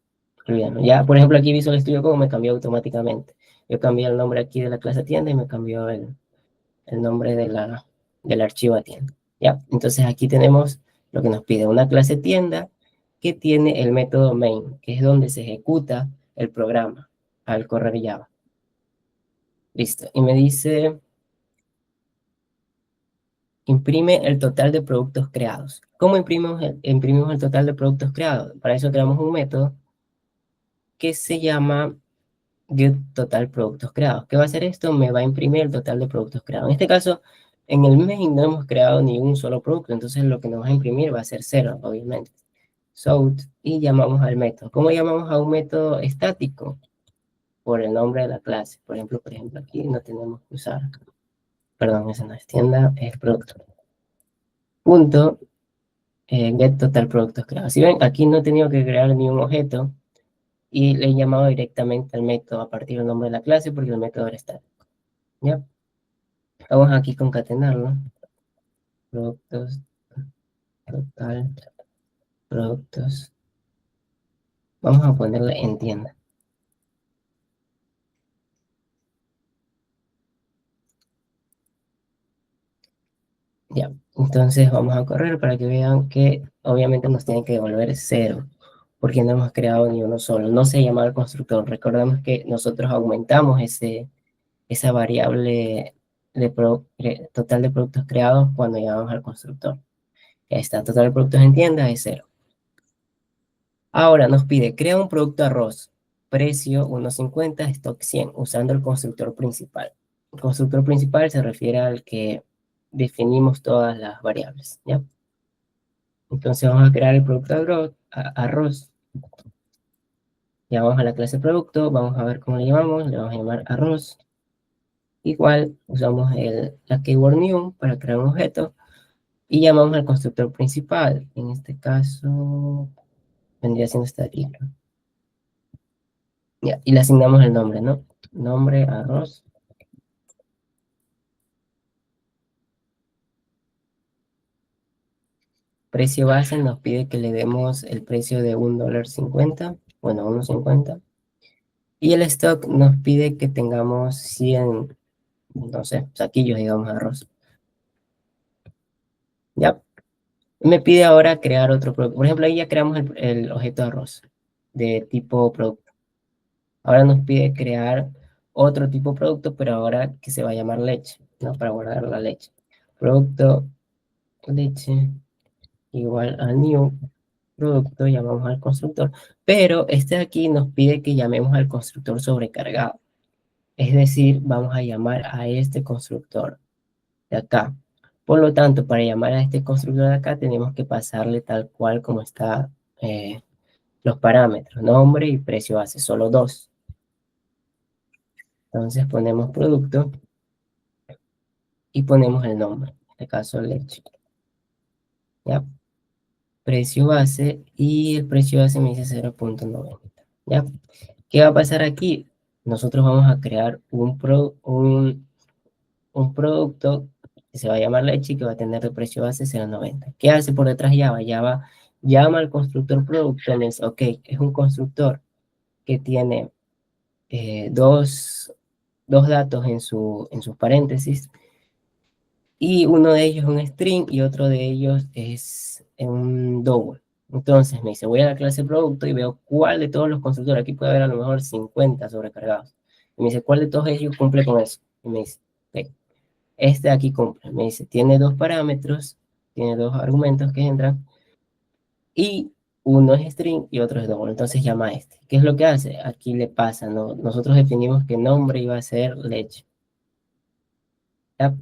Olvídalo. Ya, por ejemplo, aquí Visual Studio Code me cambió automáticamente. Yo cambié el nombre aquí de la clase tienda y me cambió el nombre del archivo a tienda. ¿Ya? Entonces aquí tenemos lo que nos pide una clase tienda que tiene el método main, que es donde se ejecuta el programa al correr Java. Listo. Y me dice, imprime el total de productos creados. ¿Cómo imprimimos el total de productos creados? Para eso creamos un método que se llama get total productos creados. ¿Qué va a hacer esto? Me va a imprimir el total de productos creados. En este caso, en el main no hemos creado ni un solo producto, entonces lo que nos va a imprimir va a ser 0, obviamente. South, y llamamos al método. ¿Cómo llamamos a un método estático? Por el nombre de la clase. Por ejemplo, aquí no tenemos que usar, perdón, esa no es tienda, es producto. Punto, get total productos creados. Si ven, aquí no he tenido que crear ni un objeto, y le he llamado directamente al método a partir del nombre de la clase porque el método era estático. ¿Ya? Vamos aquí a concatenarlo. Productos, total, productos. Vamos a ponerle en tienda. Ya, entonces vamos a correr para que vean que obviamente nos tienen que devolver 0. porque no hemos creado ni uno solo. No se llama el constructor. Recordemos que nosotros aumentamos esa variable total de productos creados cuando llamamos al constructor. Ya está, total de productos en tienda es 0. Ahora nos pide, crea un producto arroz, precio 1.50, stock 100, usando el constructor principal. El constructor principal se refiere al que definimos todas las variables, ¿ya? Entonces vamos a crear el producto arroz. Ya vamos a la clase producto, vamos a ver cómo le llamamos, le vamos a llamar arroz. Igual usamos la keyword new para crear un objeto y llamamos al constructor principal. En este caso vendría siendo este de aquí, ¿no? Ya, y le asignamos el nombre, ¿no? Nombre arroz. Precio base nos pide que le demos el precio de $1.50, bueno, 1.50. Y el stock nos pide que tengamos 100, no sé, saquillos, digamos, de arroz. Ya, me pide ahora crear otro producto. Por ejemplo, ahí ya creamos el objeto de arroz de tipo producto. Ahora nos pide crear otro tipo de producto, pero ahora que se va a llamar leche, ¿no? Para guardar la leche. Producto leche igual a new producto, llamamos al constructor, pero este de aquí nos pide que llamemos al constructor sobrecargado. Es decir, vamos a llamar a este constructor de acá. Por lo tanto, para llamar a este constructor de acá, tenemos que pasarle tal cual como está los parámetros, nombre y precio base, solo dos. Entonces ponemos producto y ponemos el nombre, en este caso leche. ¿Ya? Precio base y el precio base me dice 0.90. ¿Ya? ¿Qué va a pasar aquí? Nosotros vamos a crear un producto que se va a llamar leche y que va a tener de precio base 0.90. ¿Qué hace por detrás Java? Java llama al constructor producto y dice, ok, es un constructor que tiene dos datos en sus paréntesis y uno de ellos es un string y otro de ellos es un double. Entonces me dice, voy a la clase producto y veo cuál de todos los constructores, aquí puede haber a lo mejor 50 sobrecargados. Y me dice, ¿cuál de todos ellos cumple con eso? Y me dice, ok, este de aquí cumple. Me dice, tiene dos parámetros, tiene dos argumentos que entran y uno es string y otro es double. Entonces llama a este. ¿Qué es lo que hace? Aquí le pasa, ¿no? Nosotros definimos que nombre iba a ser leche. ¿Ya?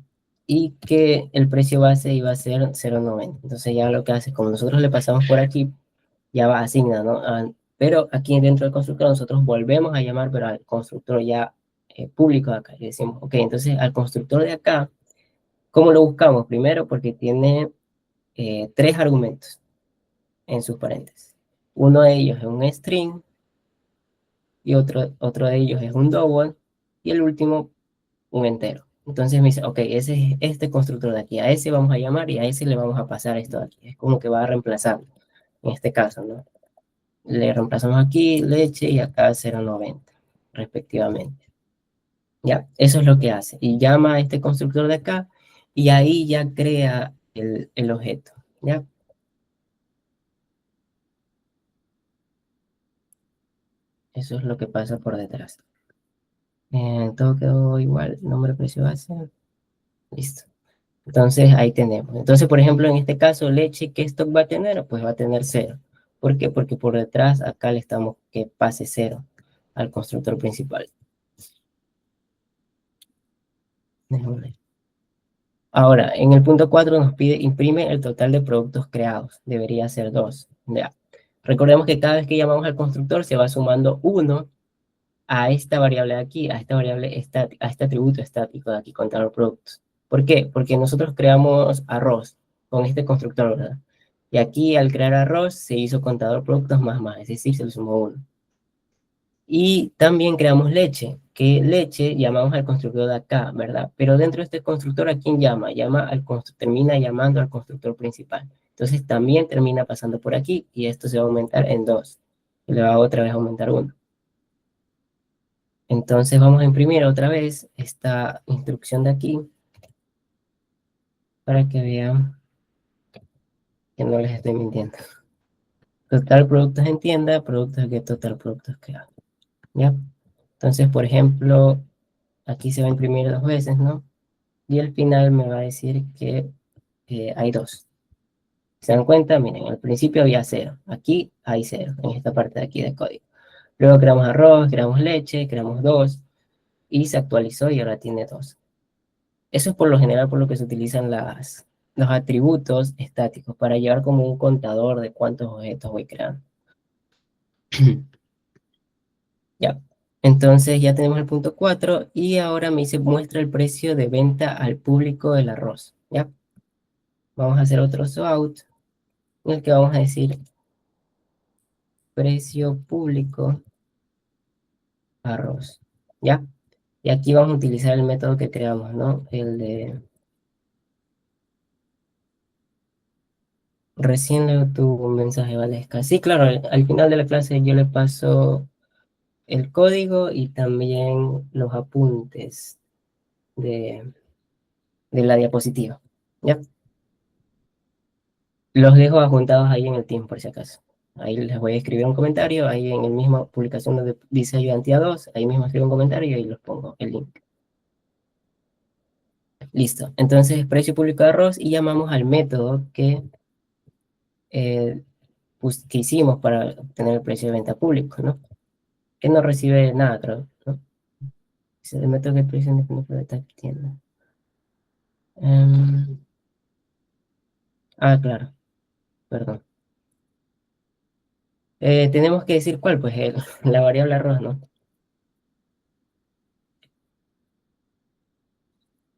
Y que el precio base iba a ser 0.90. Entonces ya lo que hace, como nosotros le pasamos por aquí, ya va asignado, ¿no? Pero aquí dentro del constructor nosotros volvemos a llamar, pero al constructor ya público de acá. Y decimos, ok, entonces al constructor de acá, ¿cómo lo buscamos? Primero porque tiene tres argumentos en sus paréntesis. Uno de ellos es un string y otro de ellos es un double y el último un entero. Entonces me dice, ok, ese es este constructor de aquí, a ese vamos a llamar y a ese le vamos a pasar esto de aquí. Es como que va a reemplazar, en este caso, ¿no? Le reemplazamos aquí leche y acá 0.90, respectivamente. Ya, eso es lo que hace. Y llama a este constructor de acá y ahí ya crea el objeto, ¿ya? Eso es lo que pasa por detrás. Todo quedó igual, nombre, precio base, listo. Entonces ahí tenemos. Entonces, por ejemplo, en este caso, leche, ¿qué stock va a tener? Pues va a tener 0. ¿Por qué? Porque por detrás acá le estamos que pase 0 al constructor principal. Ahora, en el punto 4 nos pide imprime el total de productos creados. Debería ser 2. Ya. Recordemos que cada vez que llamamos al constructor se va sumando 1 a esta variable de aquí, a esta variable estática, a este atributo estático de aquí, contador productos. ¿Por qué? Porque nosotros creamos arroz con este constructor, ¿verdad? Y aquí al crear arroz se hizo contador productos más, es decir, se le sumó 1. Y también creamos leche, que leche llamamos al constructor de acá, ¿verdad? Pero dentro de este constructor, ¿a quién llama? Termina llamando al constructor principal. Entonces también termina pasando por aquí y esto se va a aumentar en 2. Y le va otra vez a aumentar 1. Entonces vamos a imprimir otra vez esta instrucción de aquí para que vean que no les estoy mintiendo. Total productos en tienda, productos que total productos que hago. ¿Ya? Entonces, por ejemplo, aquí se va a imprimir 2 veces, ¿no? Y al final me va a decir que hay 2. ¿Se dan cuenta? Miren, al principio había 0. Aquí hay 0, en esta parte de aquí del código. Luego creamos arroz, creamos leche, creamos 2 y se actualizó y ahora tiene 2. Eso es por lo general por lo que se utilizan los atributos estáticos para llevar como un contador de cuántos objetos voy creando. Ya. Entonces ya tenemos el punto 4 y ahora me dice muestra el precio de venta al público del arroz. ¿Ya? Vamos a hacer otro out en el que vamos a decir precio público arroz. ¿Ya? Y aquí vamos a utilizar el método que creamos, ¿no? El de... Recién leo tu mensaje, Valesca. Sí, claro, al final de la clase yo le paso el código y también los apuntes de, de la diapositiva. ¿Ya? Los dejo adjuntados ahí en el Teams por si acaso. Ahí les voy a escribir un comentario, ahí en el mismo publicación donde dice ayudantía 2, ahí mismo escribo un comentario y ahí los pongo el link. Listo. Entonces, precio público de arroz y llamamos al método eh, que hicimos para obtener el precio de venta público, ¿no? Que no recibe nada, creo, ¿no? Es el método que el precio independiente de esta tienda. Claro, perdón. Tenemos que decir cuál, pues la variable arroz, ¿no?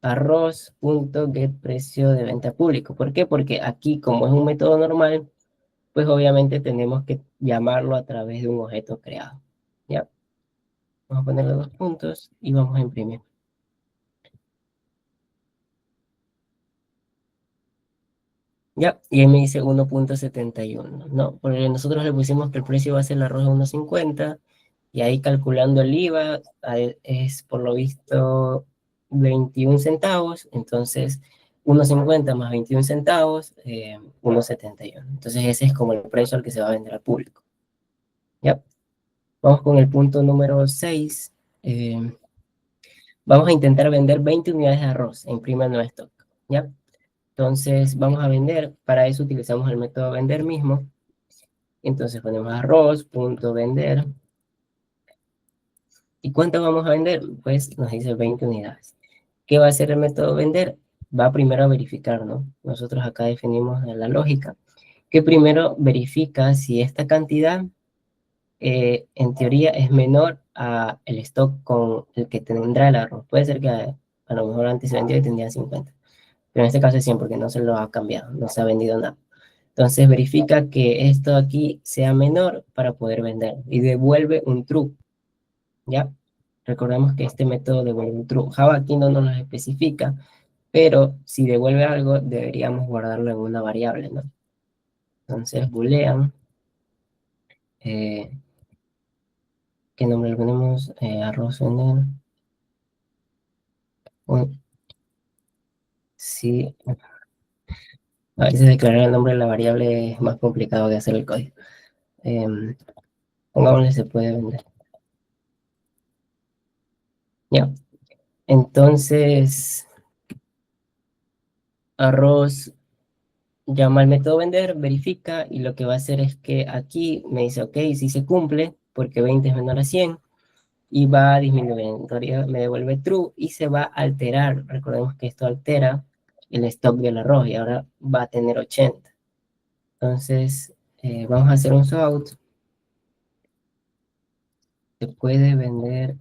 Arroz.get precio de venta público. ¿Por qué? Porque aquí, como es un método normal, pues obviamente tenemos que llamarlo a través de un objeto creado. ¿Ya? Vamos a ponerle 2 puntos y vamos a imprimir. Ya, y ahí me dice 1.71, ¿no? Porque nosotros le pusimos que el precio va a ser el arroz de 1.50 y ahí calculando el IVA es por lo visto 21 centavos, entonces 1.50 más 21 centavos, 1.71. Entonces ese es como el precio al que se va a vender al público. ¿Ya? Vamos con el punto número 6. Vamos a intentar vender 20 unidades de arroz en prima no stock. ¿Ya? Entonces vamos a vender, para eso utilizamos el método vender mismo. Entonces ponemos arroz.vender. ¿Y cuánto vamos a vender? Pues nos dice 20 unidades. ¿Qué va a hacer el método vender? Va primero a verificar, ¿no? Nosotros acá definimos la lógica, que primero verifica si esta cantidad en teoría es menor a el stock con el que tendrá el arroz. Puede ser que a lo mejor antes se vendió y tendría 50, pero en este caso es 100 porque no se lo ha cambiado, no se ha vendido nada. Entonces verifica que esto aquí sea menor para poder vender y devuelve un true, ¿ya? Recordemos que este método devuelve un true. Java aquí no nos lo especifica, pero si devuelve algo deberíamos guardarlo en una variable, ¿no? Entonces boolean, eh, ¿qué nombre le ponemos? Arroz vender. Sí, a veces declarar el nombre de la variable es más complicado que hacer el código. Pongámosle se puede vender. Ya, entonces arroz llama al método vender, verifica y lo que va a hacer es que aquí me dice, ok, si se cumple, porque 20 es menor a 100, y va a disminuir, me devuelve true y se va a alterar. Recordemos que esto altera el stock del arroz y ahora va a tener 80. Entonces, vamos a hacer un out. Se puede vender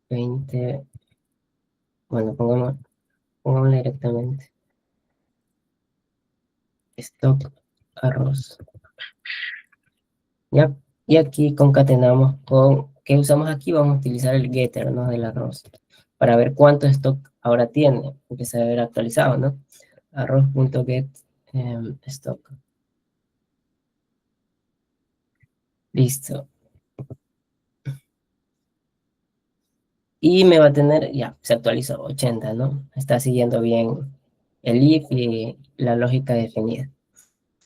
20, bueno, pongámoslo directamente. Stock arroz. ¿Ya? Y aquí concatenamos con, ¿qué usamos aquí? Vamos a utilizar el getter, ¿no? Del arroz, para ver cuánto stock ahora tiene, porque se debe haber actualizado, ¿no? Arroz.get stock. Listo. Y me va a tener, ya, se actualizó 80, ¿no? Está siguiendo bien el if y la lógica definida.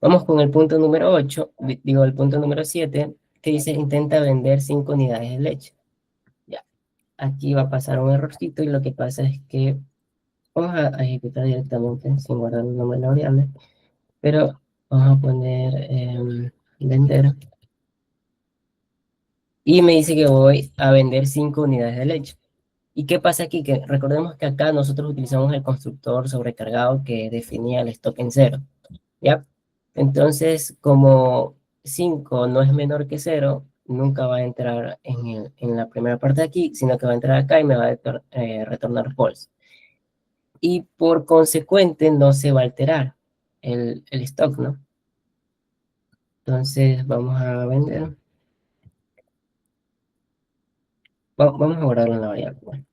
Vamos con el punto número 8, digo el punto número 7, que dice intenta vender 5 unidades de leche. Ya, aquí va a pasar un errorcito y lo que pasa es que vamos a ejecutar directamente sin guardar el nombre de la variable, pero vamos a poner vender y me dice que voy a vender 5 unidades de leche. ¿Y qué pasa aquí? Que recordemos que acá nosotros utilizamos el constructor sobrecargado que definía el stock en cero, ¿ya? Entonces, como 5 no es menor que cero, nunca va a entrar en la primera parte de aquí, sino que va a entrar acá y me va a retornar false. Y por consecuente no se va a alterar el stock, ¿no? Entonces, vamos a vender. Vamos a guardarlo en la variable. Bueno.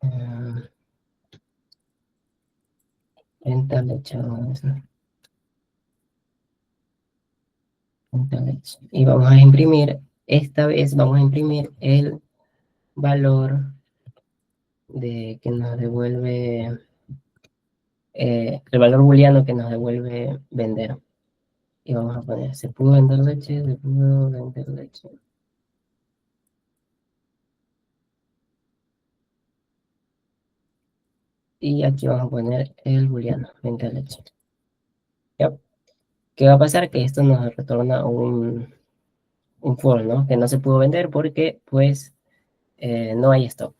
Ah, venta leche, vamos a venta leche. Y vamos a imprimir, esta vez vamos a imprimir el valor de que nos devuelve, el valor booleano que nos devuelve vender. Y vamos a poner, se pudo vender leche, se pudo vender leche. Y aquí vamos a poner el booleano, vender leche. ¿Ya? ¿Qué va a pasar? Que esto nos retorna un false, ¿no? Que no se pudo vender porque, pues, no hay stock.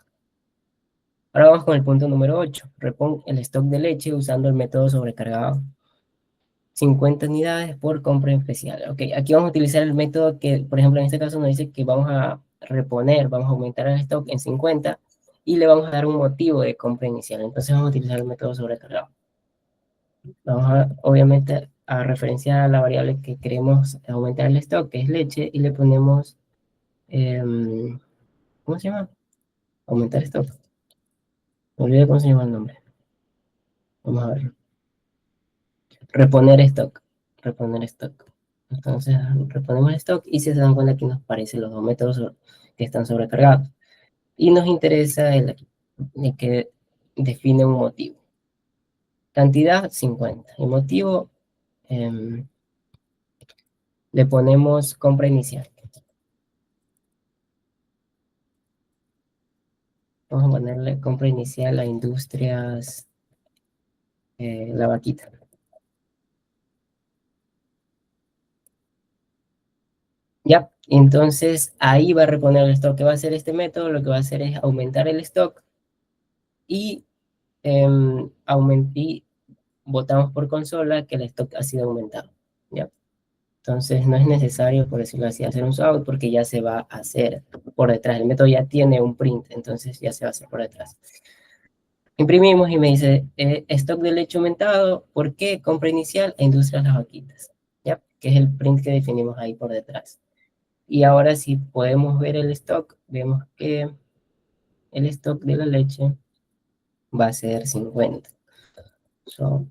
Ahora vamos con el punto número 8. Repon el stock de leche usando el método sobrecargado. 50 unidades por compra especial. Ok, aquí vamos a utilizar el método que, por ejemplo, en este caso nos dice que vamos a reponer, vamos a aumentar el stock en 50 y le vamos a dar un motivo de compra inicial. Entonces vamos a utilizar el método sobrecargado. Vamos a, obviamente, a referenciar a la variable que queremos aumentar el stock, que es leche, y le ponemos, ¿cómo se llama? Aumentar stock. Me olvidé cómo se llama el nombre. Vamos a ver. Reponer stock. Reponer stock. Entonces, reponemos el stock y si se dan cuenta aquí nos aparecen los dos métodos que están sobrecargados. Y nos interesa el que define un motivo. Cantidad 50. El motivo le ponemos compra inicial. Vamos a ponerle compra inicial a Industrias La Vaquita. Ya, entonces ahí va a reponer el stock. ¿Qué va a hacer este método? Lo que va a hacer es aumentar el stock y, y votamos por consola que el stock ha sido aumentado. ¿Ya? Entonces no es necesario, por decirlo así, hacer un swap porque ya se va a hacer por detrás. El método ya tiene un print, entonces ya se va a hacer por detrás. Imprimimos y me dice, stock de leche aumentado, ¿por qué? Compra inicial e Industrias Las Vaquitas, ¿ya? Que es el print que definimos ahí por detrás. Y ahora si podemos ver el stock, vemos que el stock de la leche va a ser 50. So,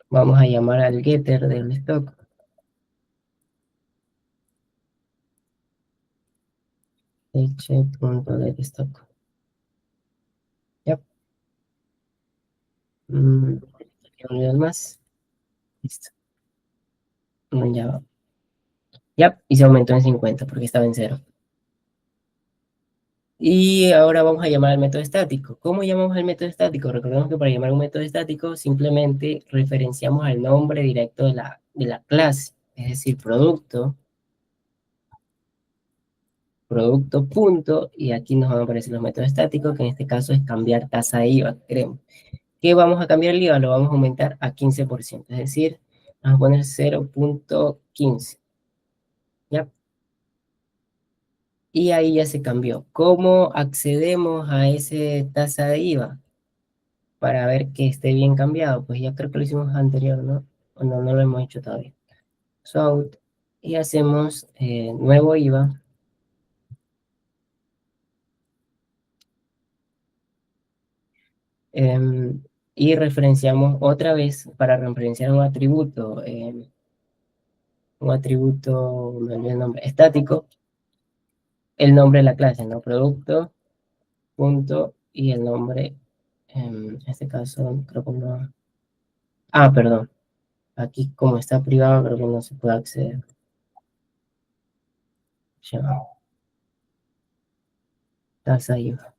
vamos a llamar al getter del stock. Leche.getStock. Ya. Un nivel más. Listo. Ya. Ya. Y se aumentó en 50 porque estaba en 0. Y ahora vamos a llamar al método estático. ¿Cómo llamamos al método estático? Recordemos que para llamar un método estático simplemente referenciamos al nombre directo de la clase. Es decir, producto punto, y aquí nos van a aparecer los métodos estáticos, que en este caso es cambiar tasa de IVA, queremos. ¿Qué vamos a cambiar el IVA? Lo vamos a aumentar a 15%, es decir, vamos a poner 0.15, ¿ya? Y ahí ya se cambió. ¿Cómo accedemos a esa tasa de IVA? Para ver que esté bien cambiado, pues ya creo que lo hicimos anterior, ¿no? O no, no lo hemos hecho todavía. So, y hacemos nuevo IVA. Y referenciamos otra vez para referenciar un atributo, me olvidé el nombre, estático. el nombre de la clase, ¿no? Producto, punto, y el nombre, en este caso, creo que no. Ah, perdón. Aquí, como está privado, creo que no se puede acceder. Ya, tasa IVA.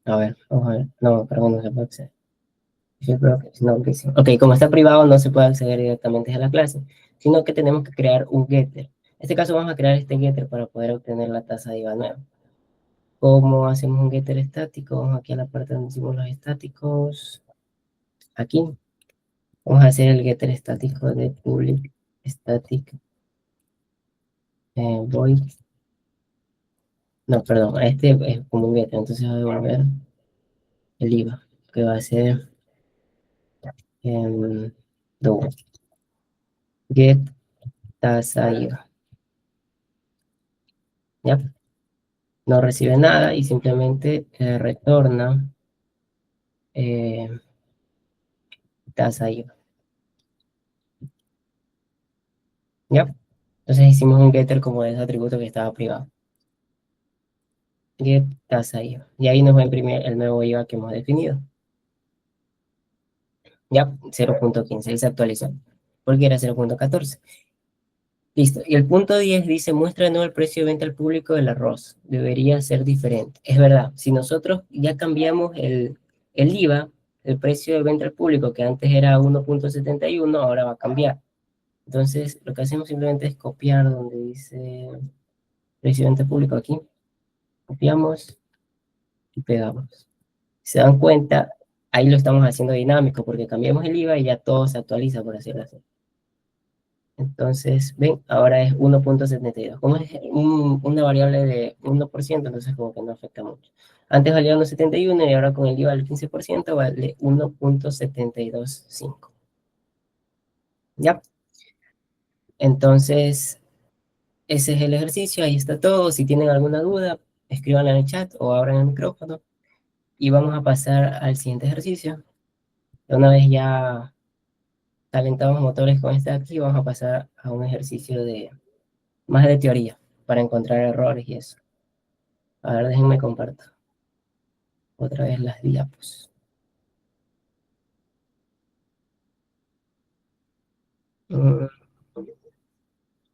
A ver, vamos a ver. No, creo que no se puede acceder. Yo creo que no, que sí. Ok, como está privado, no se puede acceder directamente a la clase, sino que tenemos que crear un getter. En este caso, vamos a crear este getter para poder obtener la tasa de IVA nueva. ¿Cómo hacemos un getter estático? Vamos aquí a la parte donde hicimos los estáticos. Aquí. Vamos a hacer el getter estático de public static void. No, perdón, este es como un getter, entonces voy a devolver el IVA, que va a ser do get tasa IVA. ¿Ya? No recibe nada y simplemente retorna eh, tasa IVA. ¿Ya? Entonces hicimos un getter como de ese atributo que estaba privado. Get tasa IVA. Y ahí nos va a imprimir el nuevo IVA que hemos definido. Ya, 0.15, ahí se actualizó, porque era 0.14. Listo. Y el punto 10 dice, muestra de nuevo el precio de venta al público del arroz. Debería ser diferente. Es verdad, si nosotros ya cambiamos el IVA, el precio de venta al público, que antes era 1.71, ahora va a cambiar. Entonces, lo que hacemos simplemente es copiar donde dice precio de venta al público aquí. Copiamos y pegamos. Si se dan cuenta, ahí lo estamos haciendo dinámico, porque cambiamos el IVA y ya todo se actualiza, por decirlo así. Entonces, ven, ahora es 1.72. Como es una variable de 1%, entonces como que no afecta mucho. Antes valía 1.71 y ahora con el IVA del 15% vale 1.725. ¿Ya? Entonces, ese es el ejercicio, ahí está todo. Si tienen alguna duda, escriban en el chat o abran el micrófono y vamos a pasar al siguiente ejercicio. Una vez ya calentamos motores con este de aquí, vamos a pasar a un ejercicio de más de teoría para encontrar errores y eso. A ver, déjenme comparto otra vez las diapos. Mm,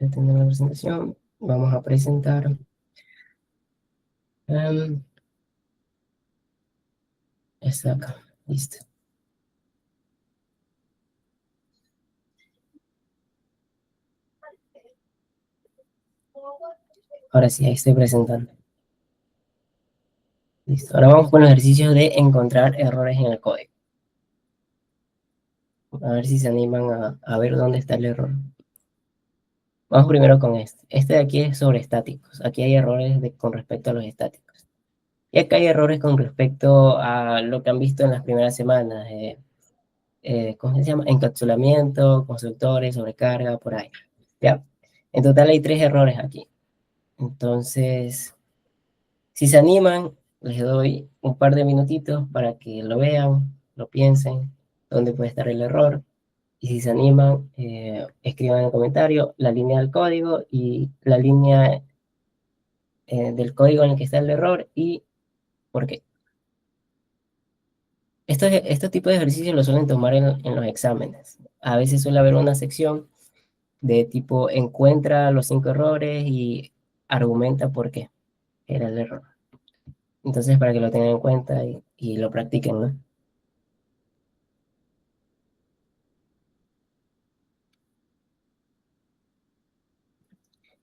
Ya tengo la presentación. Vamos a presentar. em, Esta acá. Listo. Ahora sí, ahí estoy presentando. Listo. Ahora vamos con los ejercicios de encontrar errores en el código. A ver si se animan a ver dónde está el error. Vamos primero con este. Este de aquí es sobre estáticos. Aquí hay errores con respecto a los estáticos. Y acá hay errores con respecto a lo que han visto en las primeras semanas. ¿Cómo se llama? Encapsulamiento, constructores, sobrecarga, por ahí. ¿Ya? En total hay 3 errores aquí. Entonces, si se animan, les doy un par de minutitos para que lo vean, lo piensen, dónde puede estar el error. Y si se animan, escriban en el comentario la línea del código y la línea del código en el que está el error y por qué. Estos tipos de ejercicios los suelen tomar en los exámenes. A veces suele haber una sección de tipo encuentra los 5 errores y argumenta por qué era el error. Entonces, para que lo tengan en cuenta y lo practiquen, ¿no?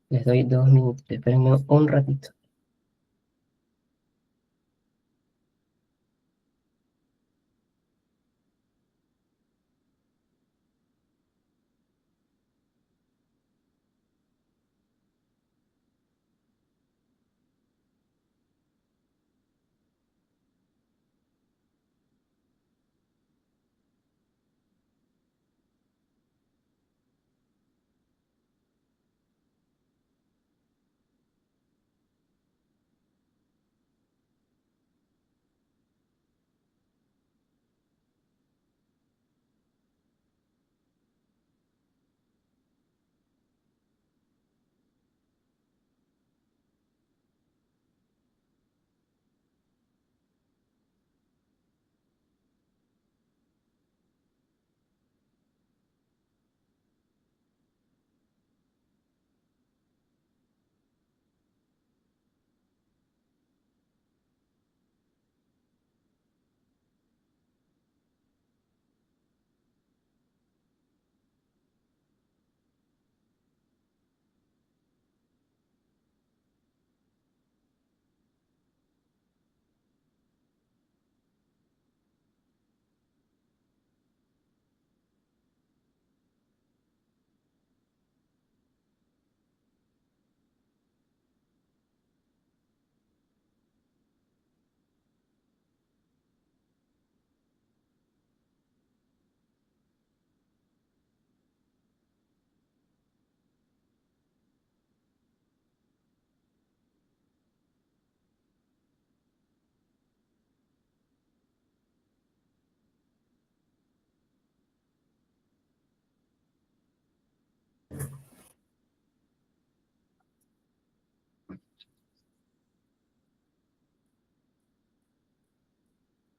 Les doy 2 minutos, espérenme un ratito.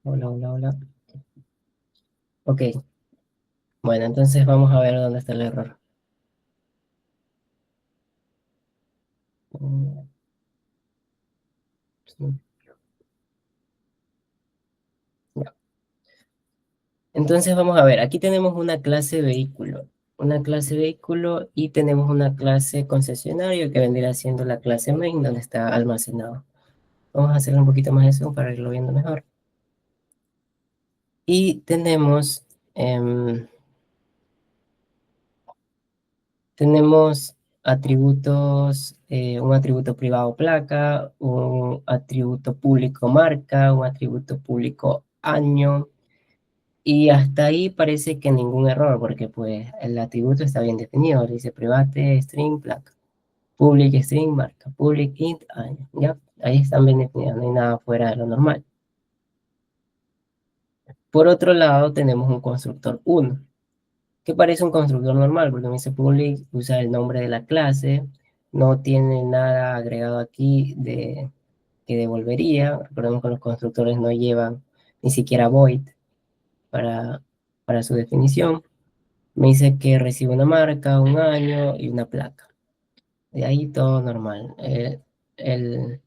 Hola, hola, hola. Ok, bueno, entonces vamos a ver dónde está el error. Mm, sí, ya. Entonces vamos a ver, aquí tenemos una clase vehículo y tenemos una clase concesionario que vendría siendo la clase main donde está almacenado. Vamos a hacer un poquito más de zoom para irlo viendo mejor. Y em, tenemos atributos, un atributo privado placa, un atributo público marca, un atributo público año, y hasta ahí parece que ningún error, porque pues el atributo está bien definido, dice private string placa, public string marca, public int año, ¿ya? Ahí están bien definidos, no hay nada fuera de lo normal. Por otro lado, tenemos un constructor 1, que parece un constructor normal, porque me dice public, usa el nombre de la clase, no tiene nada agregado aquí que devolvería. Recordemos que los constructores no llevan ni siquiera void para, para su definición. Me dice que recibe una marca, un año y una placa. De ahí todo normal. El,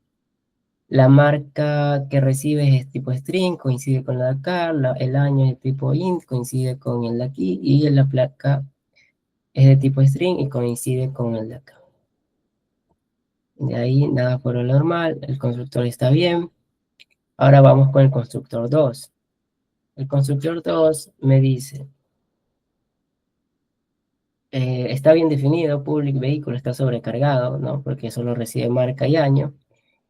la marca que recibe es tipo string, coincide con la de acá. El año es de tipo int, coincide con el de aquí. Y la placa es de tipo string y coincide con el de acá. De ahí nada fuera lo normal. El constructor está bien. Ahora vamos con el constructor 2. El constructor 2 me dice, está bien definido, public vehículo está sobrecargado, ¿no? Porque solo recibe marca y año.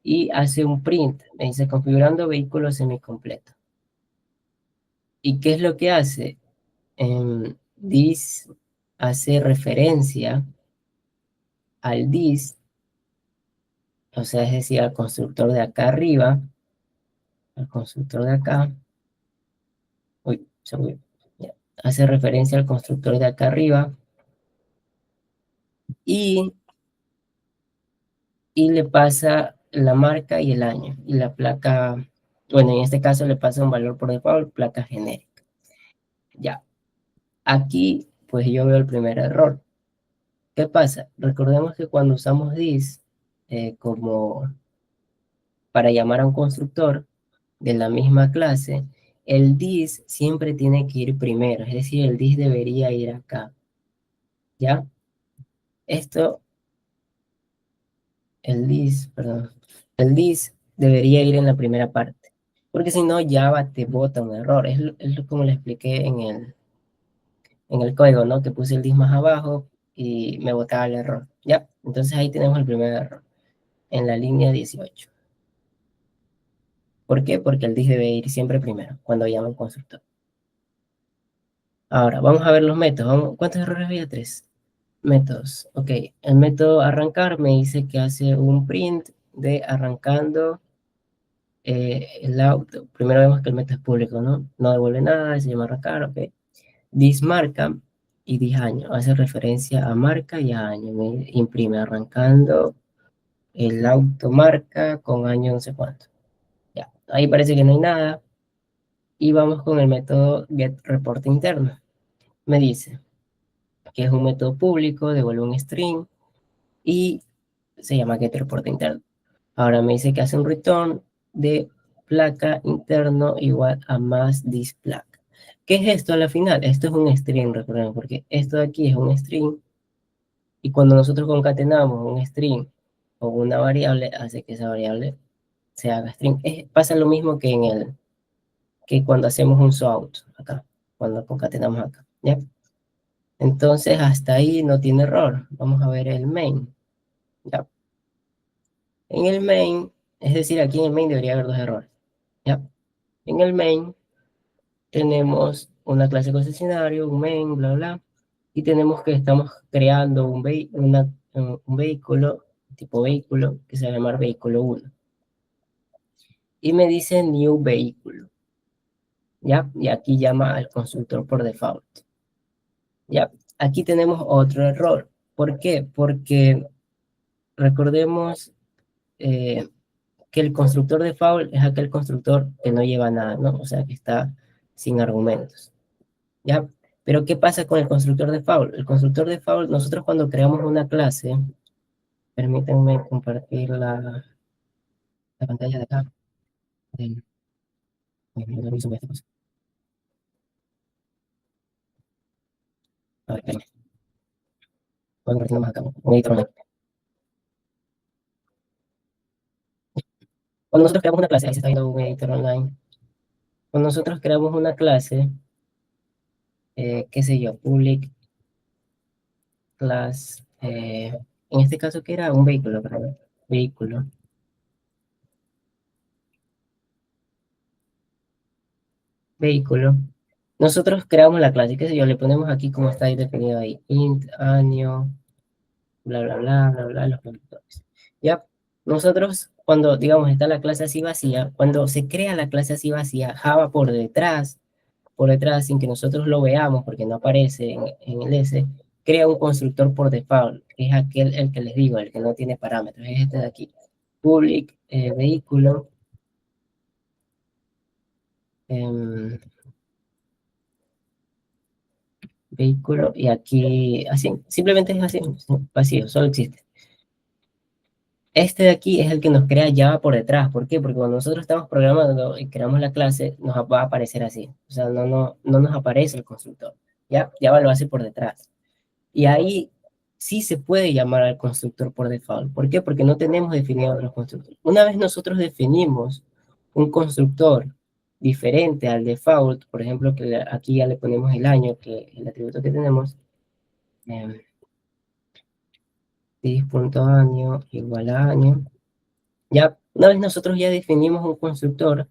Y hace un print, me dice configurando vehículo semicompleto. ¿Y qué es lo que hace? This hace referencia al this, o sea, es decir, al constructor de acá arriba, al constructor de acá, uy, se fue, ya. Hace referencia al constructor de acá arriba y, y le pasa la marca y el año. Y la placa, bueno, en este caso le pasa un valor por default, placa genérica. Ya, aquí pues yo veo el primer error. ¿Qué pasa? Recordemos que cuando usamos this como para llamar a un constructor de la misma clase, el this siempre tiene que ir primero, es decir, el this debería ir acá, ¿ya? Esto, perdón, el this debería ir en la primera parte, porque si no Java te bota un error, como le expliqué en el código, ¿no? Que puse el this más abajo y me botaba el error, ¿ya? Entonces ahí tenemos el primer error, en la línea 18. ¿Por qué? Porque el disk debe ir siempre primero, cuando llama un constructor. Ahora, vamos a ver los métodos. ¿Cuántos errores había? Tres. Métodos. Ok, el método arrancar me dice que hace un print de arrancando el auto. Primero vemos que el método es público, ¿no? No devuelve nada, se llama arrancar, ok. This marca y this año. Hace referencia a marca y a año. Me imprime arrancando el auto marca con año no sé cuánto. Ya, ahí parece que no hay nada. Y vamos con el método getReport interno. Me dice que es un método público, devuelve un string y se llama getReport interno. Ahora me dice que hace un return de placa interno igual a más displaca. ¿Qué es esto a la final? Esto es un string, recuerden, porque esto de aquí es un string y cuando nosotros concatenamos un string con una variable, hace que esa variable se haga string. Pasa lo mismo que que cuando hacemos un sought acá, cuando concatenamos acá, ¿ya? Entonces hasta ahí no tiene error. Vamos a ver el main, ¿ya? En el main, es decir, aquí en el main debería haber dos errores, ¿ya? En el main tenemos una clase concesionario, un main, bla, bla, y tenemos que estamos creando un vehículo, tipo vehículo, que se va a llamar vehículo 1. Y me dice new vehículo, ¿ya? Y aquí llama al constructor por default. Ya, aquí tenemos otro error. ¿Por qué? Porque recordemos que el constructor de foul es aquel constructor que no lleva nada, ¿no? O sea, que está sin argumentos, ¿ya? Pero ¿qué pasa con el constructor de foul? El constructor de foul, nosotros cuando creamos una clase, permítanme compartir la pantalla de acá. Del- no reviso esta cosa. A ver, espérame. Voy compartiendo más acá, un editor online. Cuando nosotros creamos una clase, ahí se está viendo un editor online. Cuando nosotros creamos una clase, qué sé yo, public class, en este caso que era un vehículo, perdón, vehículo, vehículo. Nosotros creamos la clase, qué sé yo, le ponemos aquí como está ahí definido ahí, int, año, bla, bla, bla, bla, bla, los productores. Ya, nosotros cuando, digamos, está la clase así vacía, cuando se crea la clase así vacía, Java por detrás, sin que nosotros lo veamos, porque no aparece en el S, crea un constructor por default, que es aquel, el que les digo, el que no tiene parámetros, es este de aquí. Public, vehículo, em, vehículo, y aquí, así, simplemente es así, vacío, solo existe. Este de aquí es el que nos crea Java por detrás. ¿Por qué? Porque cuando nosotros estamos programando y creamos la clase, nos va a aparecer así. O sea, no nos aparece el constructor. ¿Ya? Java lo hace por detrás. Y ahí sí se puede llamar al constructor por default. ¿Por qué? Porque no tenemos definido otros constructores. Una vez nosotros definimos un constructor diferente al default, por ejemplo, que aquí ya le ponemos el año, que es el atributo que tenemos, eh, dis.año igual a año. Ya, una vez nosotros ya definimos un constructor,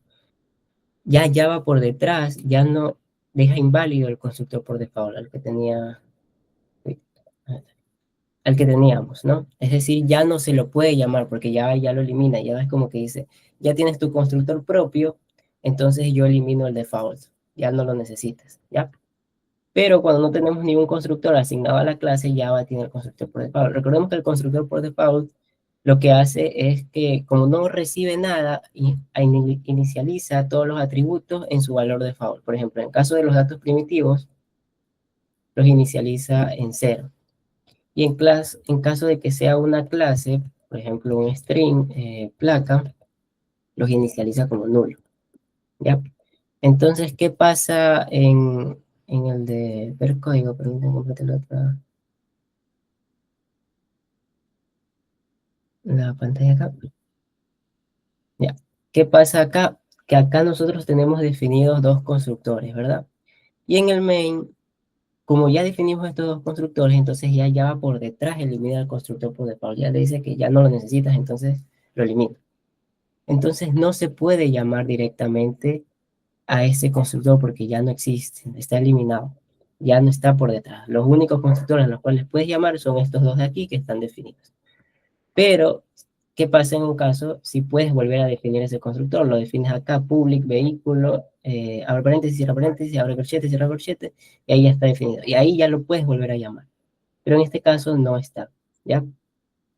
ya Java por detrás ya no deja inválido el constructor por default, al que teníamos, ¿no? Es decir, ya no se lo puede llamar porque ya lo elimina, ya es como que dice, ya tienes tu constructor propio, entonces yo elimino el default, ya no lo necesitas, ¿ya? Pero cuando no tenemos ningún constructor asignado a la clase, Java tiene el constructor por default. Recordemos que el constructor por default lo que hace es que, como no recibe nada, inicializa todos los atributos en su valor default. Por ejemplo, en el caso de los datos primitivos, los inicializa en cero. Y en caso de que sea una clase, por ejemplo, un string, placa, los inicializa como nulo. ¿Ya? Entonces, ¿qué pasa en el de ver código? Permítanme completar la pantalla acá. Ya. ¿Qué pasa acá? Que acá nosotros tenemos definidos dos constructores, ¿verdad? Y en el main, como ya definimos estos dos constructores, entonces ya va por detrás, elimina el constructor por default. Ya le dice que ya no lo necesitas, entonces lo elimina. Entonces no se puede llamar directamente a ese constructor porque ya no existe, está eliminado, ya no está por detrás. Los únicos constructores a los cuales puedes llamar son estos dos de aquí que están definidos. Pero, ¿qué pasa en un caso si puedes volver a definir ese constructor? Lo defines acá, public, vehículo, abre paréntesis, abre corchete, cierra corchete, y ahí ya está definido. Y ahí ya lo puedes volver a llamar. Pero en este caso no está, ¿ya?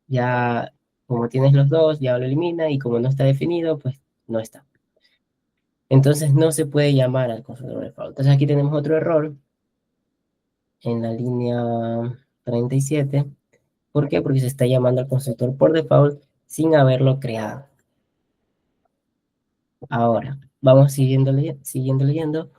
Ya, como tienes los dos, ya lo elimina, y como no está definido, pues no está. Entonces no se puede llamar al constructor de default. Entonces aquí tenemos otro error en la línea 37. ¿Por qué? Porque se está llamando al constructor por default sin haberlo creado. Ahora, vamos siguiendo leyendo.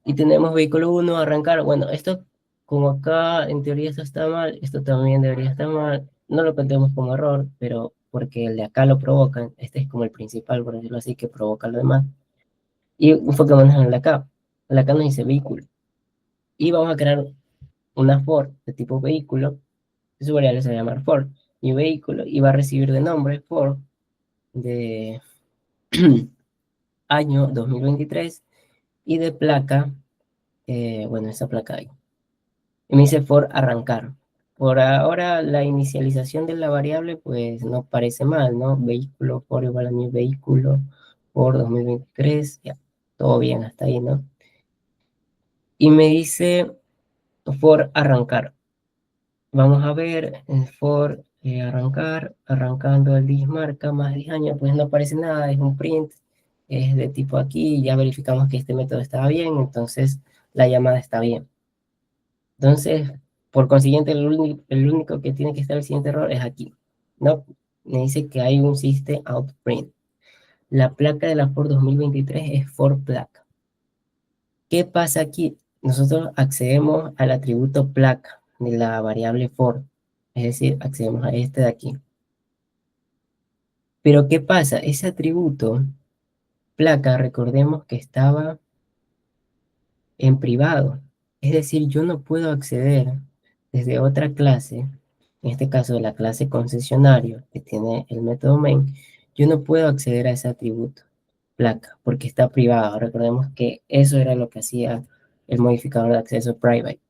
Y tenemos vehículo 1, arrancar. Bueno, esto, como acá en teoría esto está mal, esto también debería estar mal. No lo contemos como error, pero porque el de acá lo provoca. Este es como el principal, por decirlo así, que provoca lo demás. Y enfoquémonos en el de acá. El de acá nos dice vehículo. Y vamos a crear una for de tipo vehículo. Su variable se va a llamar for. Mi vehículo y va a recibir de nombre for de año 2023 y de placa, bueno, esa placa ahí. Y me dice for arrancar. Por ahora la inicialización de la variable pues no parece mal, ¿no? Vehículo for igual a mi vehículo por 2023, ya, todo bien hasta ahí, ¿no? Y me dice for arrancar. Vamos a ver for arrancando el disk marca más 10 años, pues no aparece nada, es un print, es de tipo aquí, ya verificamos que este método estaba bien, entonces la llamada está bien. Entonces, por consiguiente, el único que tiene que estar el siguiente error es aquí. No, me dice que hay un system out print. La placa de la Ford 2023 es Ford placa. ¿Qué pasa aquí? Nosotros accedemos al atributo placa de la variable Ford, es decir, accedemos a este de aquí. Pero ¿qué pasa? Ese atributo placa, recordemos que estaba en privado. Es decir, yo no puedo acceder desde otra clase, en este caso la clase concesionario que tiene el método main, yo no puedo acceder a ese atributo placa porque está privado. Recordemos que eso era lo que hacía el modificador de acceso private.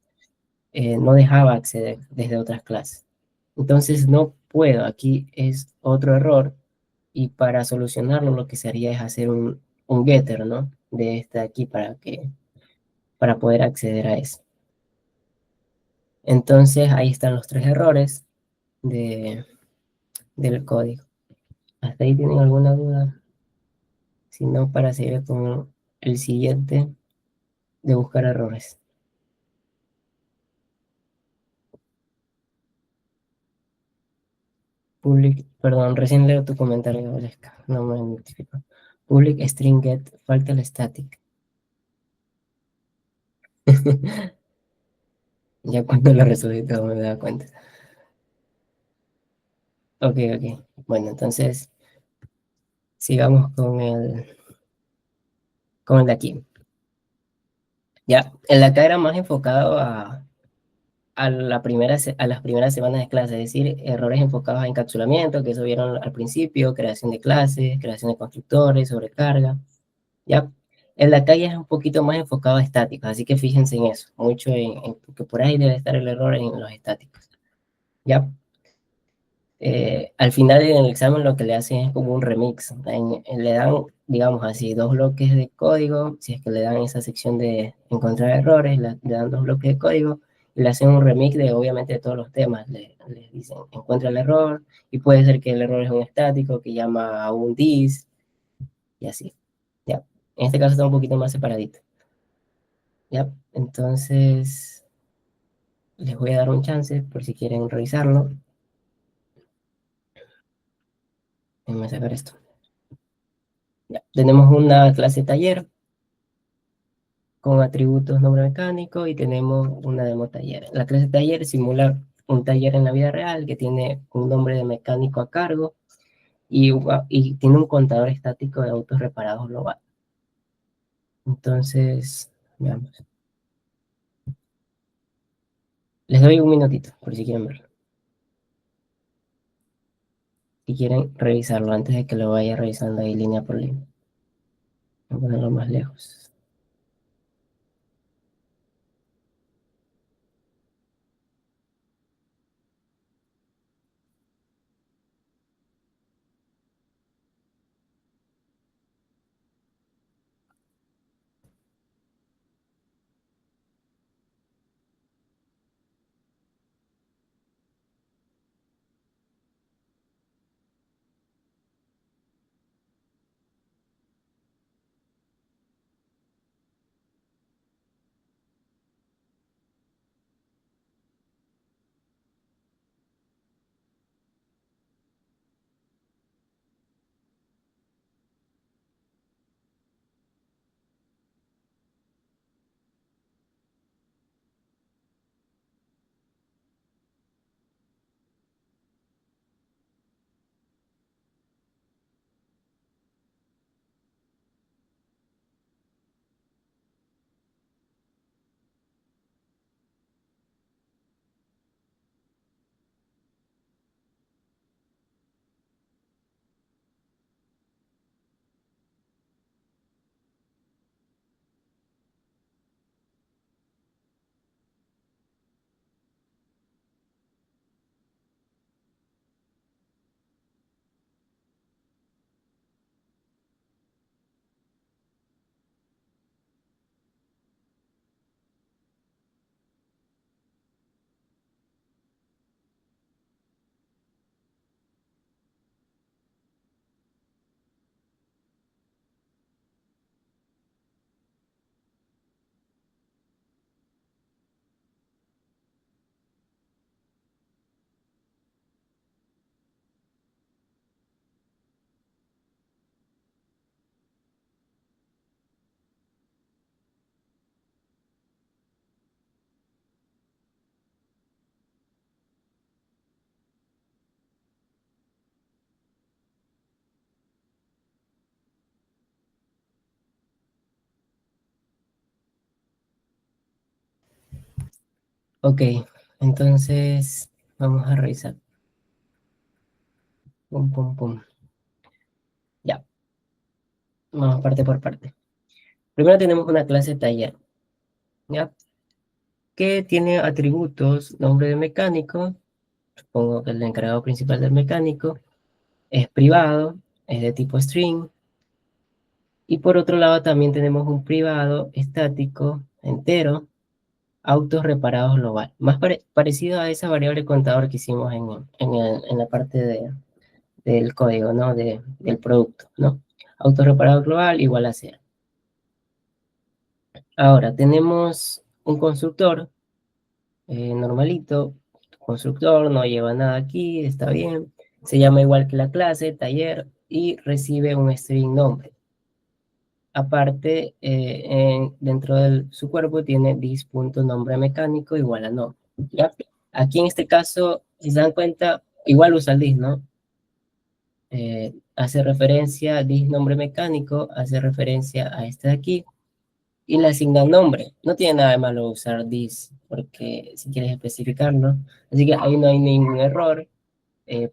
No dejaba acceder desde otras clases. Entonces no puedo, aquí es otro error y para solucionarlo lo que se haría es hacer un getter, ¿no? De este de aquí para poder acceder a eso. Entonces ahí están los tres errores del código. ¿Hasta ahí tienen alguna duda? Si no, para seguir con el siguiente de buscar errores. Perdón, recién leo tu comentario, Valesca, no me notificó. Public string get, falta el static. Ya cuando lo resolví todo me da cuenta. Ok, ok. Bueno, entonces sigamos con el de aquí. Ya, el de acá era más enfocado a las primeras semanas de clase, es decir, errores enfocados a encapsulamiento, que eso vieron al principio, creación de clases, creación de constructores, sobrecarga. Ya, el de acá ya es un poquito más enfocado a estáticos, así que fíjense en eso, mucho que por ahí debe estar el error en los estáticos. Ya, al final en el examen lo que le hacen es como un remix. Le dan, digamos así, dos bloques de código. Si es que le dan esa sección de encontrar errores, le dan dos bloques de código y le hacen un remix de obviamente de todos los temas. Le dicen, encuentra el error y puede ser que el error es un estático que llama a un this y así. Ya. En este caso está un poquito más separadito. Ya. Entonces les voy a dar un chance por si quieren revisarlo. Déjenme sacar esto. Ya. Tenemos una clase taller con atributos nombre mecánico y tenemos una demo taller. La clase taller simula un taller en la vida real que tiene un nombre de mecánico a cargo y tiene un contador estático de autos reparados global. Entonces, veamos. Les doy un minutito por si quieren verlo. Si quieren revisarlo antes de que lo vaya revisando ahí línea por línea. Voy a ponerlo más lejos. Ok, entonces vamos a revisar. Pum, pum, pum. Ya, vamos parte por parte. Primero tenemos una clase taller, ¿ya? Que tiene atributos, nombre de mecánico, supongo que el encargado principal del mecánico, es privado, es de tipo string, y por otro lado también tenemos un privado estático entero, autos reparados global, más parecido a esa variable contador que hicimos en la parte del código, ¿no? Del producto, ¿no? Autos reparados global igual a 0. Ahora tenemos un constructor normalito, constructor, no lleva nada aquí, está bien. Se llama igual que la clase, taller, y recibe un string nombre. Aparte, dentro de su cuerpo tiene this.nombre mecánico igual a nombre. ¿Ya? Aquí en este caso, si se dan cuenta, igual usa el this, ¿no? Hace referencia, this nombre mecánico, hace referencia a este de aquí, y le asignan nombre. No tiene nada de malo usar this, porque si quieres especificarlo. Así que ahí no hay ningún error.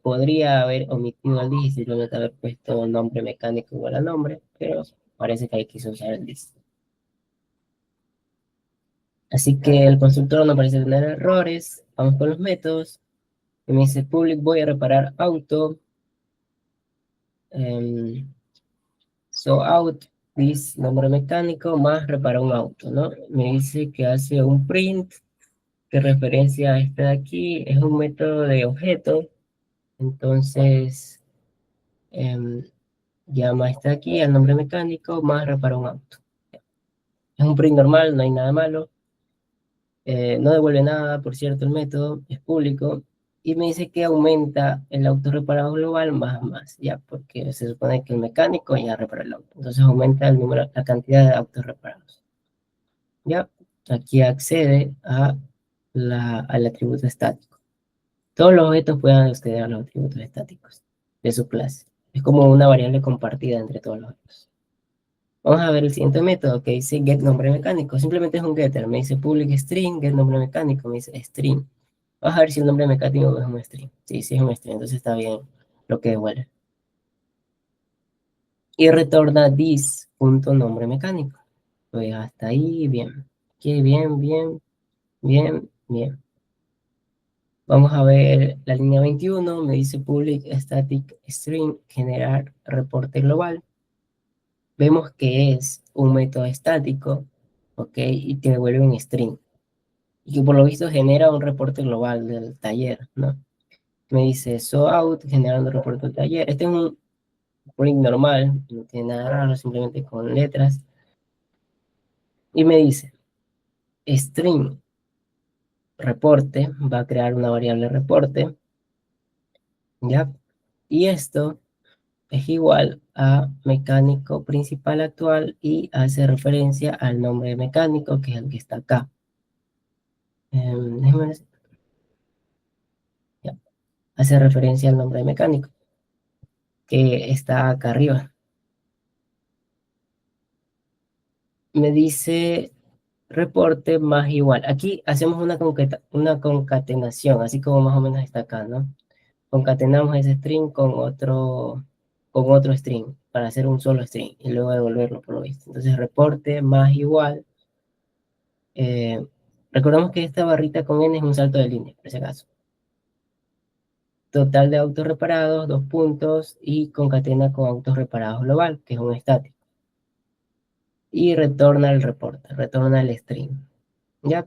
Podría haber omitido el this y simplemente haber puesto nombre mecánico igual a nombre, pero parece que ahí quiso usar el this. Así que el constructor no parece tener errores. Vamos con los métodos. Y me dice public voy a reparar auto. So out this nombre mecánico más repara un auto, ¿no? Me dice que hace un print que referencia a este de aquí. Es un método de objeto. Entonces, llama este de aquí al nombre mecánico más repara un auto. Es un print normal, no hay nada malo. No devuelve nada, por cierto, el método es público. Y me dice que aumenta el auto reparado global más, ya, porque se supone que el mecánico ya repara el auto. Entonces aumenta el número, la cantidad de autos reparados. Ya, aquí accede al atributo estático. Todos los objetos pueden acceder a los atributos estáticos de su clase. Es como una variable compartida entre todos los objetos. Vamos a ver el siguiente método que dice get nombre mecánico. Simplemente es un getter. Me dice public string, get nombre mecánico. Me dice string. Vamos a ver si el nombre mecánico es un string. Sí, sí es un string. Entonces está bien lo que devuelve. Y retorna this.nombre mecánico. Pues hasta ahí, bien. Aquí, bien, bien, bien, bien. Vamos a ver la línea 21. Me dice public static string generar reporte global. Vemos que es un método estático, ¿ok? Y que devuelve un string. Y que por lo visto genera un reporte global del taller, ¿no? Me dice so out, generando un reporte del taller. Este es un print normal, no tiene nada raro, simplemente con letras. Y me dice string reporte, va a crear una variable reporte, ¿ya? Y esto es igual a mecánico principal actual y hace referencia al nombre de mecánico, que es el que está acá. Déjame ver, ya. Hace referencia al nombre de mecánico, que está acá arriba. Me dice reporte más igual. Aquí hacemos una concatenación, así como más o menos está acá, ¿no? Concatenamos ese string con otro string para hacer un solo string y luego devolverlo por lo visto. Entonces reporte más igual. Recordamos que esta barrita con n es un salto de línea, por si acaso. Total de autos reparados, 2 puntos, y concatena con autos reparados global, que es un estático. Y retorna el reporte, retorna el string. ¿Ya?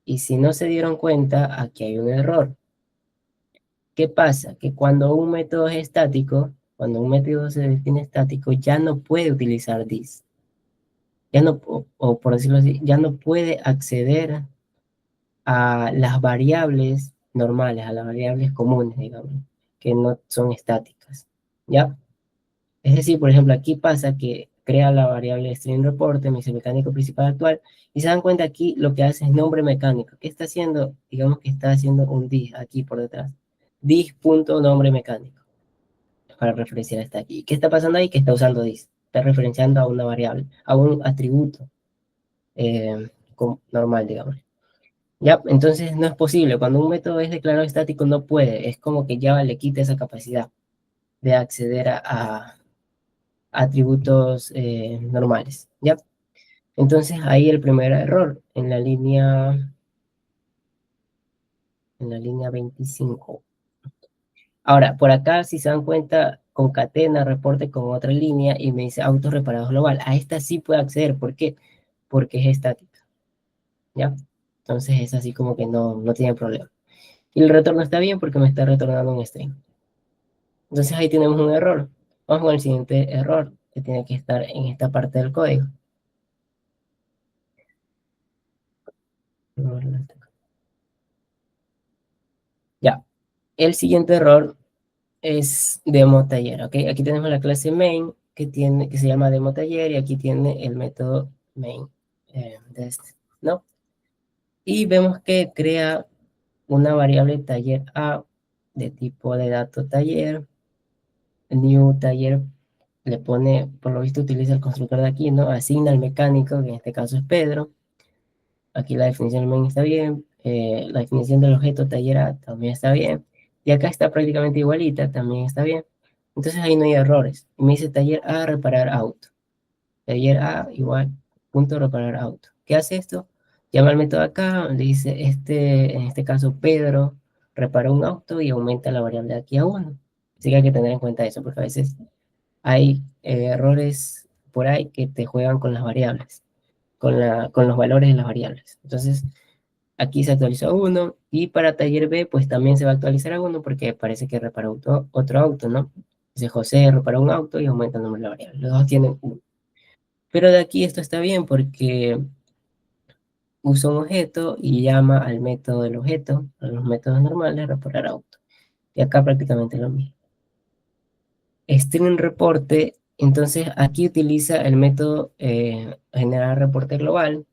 Y si no se dieron cuenta, aquí hay un error. ¿Qué pasa? Que cuando un método es estático, cuando un método se define estático, ya no puede utilizar this. Ya no, o por decirlo así, ya no puede acceder a las variables normales, a las variables comunes, digamos, que no son estáticas. ¿Ya? Es decir, por ejemplo, aquí pasa que crea la variable string reporte, me dice mecánico principal actual, y se dan cuenta aquí lo que hace es nombre mecánico. ¿Qué está haciendo? Digamos que está haciendo un this aquí por detrás. This.nombre mecánico, para referenciar hasta aquí. ¿Qué está pasando ahí? Que está usando this. Está referenciando a una variable, a un atributo normal, digamos. ¿Ya? Entonces no es posible. Cuando un método es declarado estático, no puede. Es como que Java le quita esa capacidad de acceder a atributos normales. ¿Ya? Entonces ahí el primer error en la línea 25. Ahora, por acá, si se dan cuenta, concatena reporte con otra línea y me dice auto reparado global. A esta sí puede acceder. ¿Por qué? Porque es estática. ¿Ya? Entonces es así como que no tiene problema. Y el retorno está bien porque me está retornando un string. Entonces ahí tenemos un error. Vamos con el siguiente error, que tiene que estar en esta parte del código. Ya, el siguiente error es demo taller, ¿ok? Aquí tenemos la clase main que se llama demo taller y aquí tiene el método main de este, ¿no? Y vemos que crea una variable taller A de tipo de dato taller, new taller, le pone, por lo visto utiliza el constructor de aquí, ¿no? Asigna al mecánico, que en este caso es Pedro. Aquí la definición del main está bien, la definición del objeto taller A también está bien, y acá está prácticamente igualita, también está bien. Entonces ahí no hay errores. Y me dice taller A reparar auto. Taller A igual, punto reparar auto. ¿Qué hace esto? Llama al método acá, le dice, en este caso Pedro repara un auto y aumenta la variable de aquí a 1. Así que hay que tener en cuenta eso, porque a veces hay errores por ahí que te juegan con las variables, con los valores de las variables. Entonces, aquí se actualizó a 1 y para taller B, pues también se va a actualizar a 1 porque parece que reparó otro auto, ¿no? Dice José reparó un auto y aumenta el número de la variable. Los dos tienen 1. Pero de aquí esto está bien porque usa un objeto y llama al método del objeto, a los métodos normales, reparar auto. Y acá prácticamente lo mismo. String reporte, entonces aquí utiliza el método generar reporte global.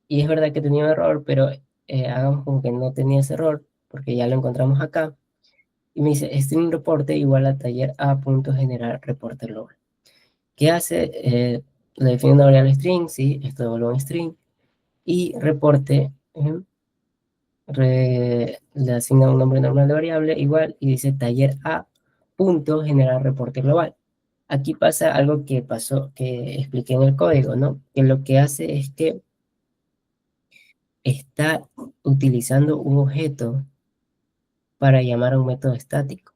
Y es verdad que tenía un error, pero hagamos como que no tenía ese error, porque ya lo encontramos acá. Y me dice string reporte igual a taller a punto generar reporte global. ¿Qué hace? Le define una variable string, sí, esto devuelve un string. Y reporte, le asigna un nombre normal de variable igual y dice taller a punto generar reporte global. Aquí pasa algo que pasó, que expliqué en el código, ¿no? Que lo que hace es que está utilizando un objeto para llamar a un método estático.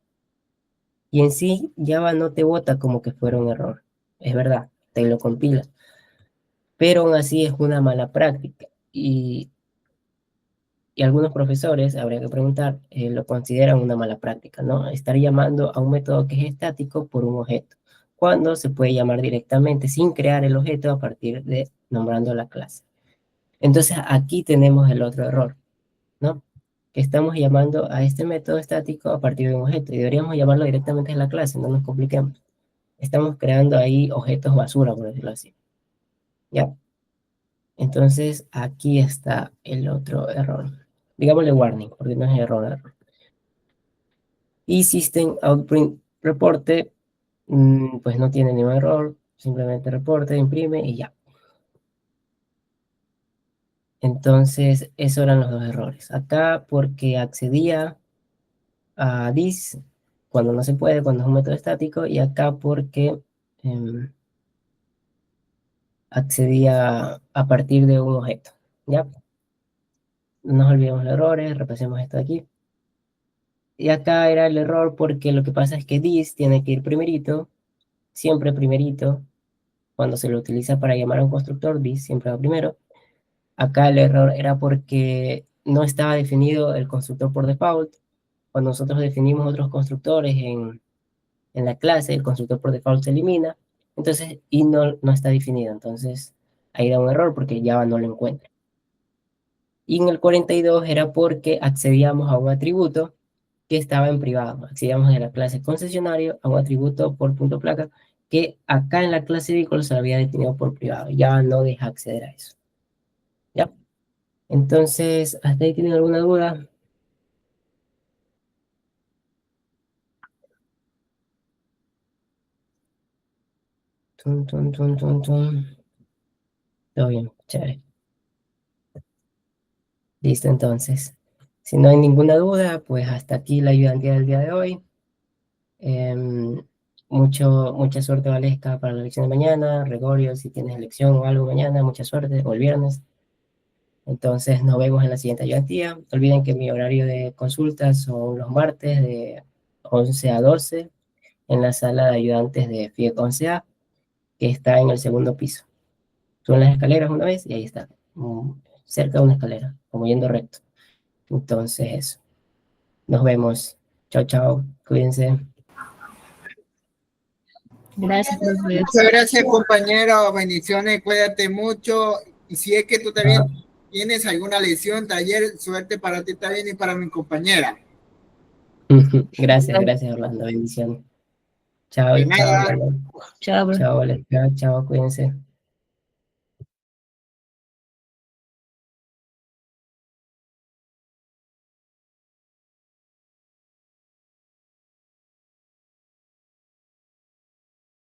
Y en sí, Java no te bota como que fuera un error. Es verdad, te lo compila. Pero aún así es una mala práctica. Y algunos profesores, habría que preguntar, lo consideran una mala práctica, ¿no? Estar llamando a un método que es estático por un objeto, cuando se puede llamar directamente sin crear el objeto a partir de nombrando la clase. Entonces aquí tenemos el otro error, ¿no? Que estamos llamando a este método estático a partir de un objeto y deberíamos llamarlo directamente en la clase, no nos compliquemos. Estamos creando ahí objetos basura, por decirlo así. ¿Ya? Entonces aquí está el otro error. Digámosle warning, porque no es error. Y System Outprint Reporte, pues no tiene ningún error, simplemente reporte, imprime y ya. Entonces, esos eran los dos errores. Acá porque accedía a this cuando no se puede, cuando es un método estático, y acá porque accedía a partir de un objeto. ¿Ya? No nos olvidemos los errores, repasemos esto de aquí. Y acá era el error porque lo que pasa es que this tiene que ir primerito, siempre primerito. Cuando se lo utiliza para llamar a un constructor, this siempre va primero. Acá el error era porque no estaba definido el constructor por default. Cuando nosotros definimos otros constructores en la clase, el constructor por default se elimina. Entonces, y no está definido. Entonces, ahí da un error porque Java no lo encuentra. Y en el 42 era porque accedíamos a un atributo que estaba en privado. Accedíamos de la clase concesionario a un atributo por punto placa que acá en la clase vehículo se había definido por privado. Ya no deja acceder a eso. ¿Ya? Entonces, ¿hasta ahí tienen alguna duda? Tun, tun, tun, tun, tun. Todo bien, chévere. Listo, entonces. Si no hay ninguna duda, pues hasta aquí la ayudantía del día de hoy. Em, mucha suerte, Valesca, para la elección de mañana. Gregorio, si tienes elección o algo mañana, mucha suerte, o el viernes. Entonces nos vemos en la siguiente ayudantía. No olviden que mi horario de consultas son los martes de 11 a 12 en la sala de ayudantes de FIEC 11A, que está en el segundo piso. Suben las escaleras una vez y ahí está, cerca de una escalera, como yendo recto. Entonces eso. Nos vemos. Chao, chao. Cuídense. Gracias, profe. Muchas gracias, compañero. Bendiciones, cuídate mucho. Y si es que tú también Chao. tienes alguna lesión, taller, suerte para ti también y para mi compañera. Gracias, Orlando. Bendiciones. Chao, De chao, nada. Orlando. Chao, profe. Chao, Valesca. Chao, cuídense.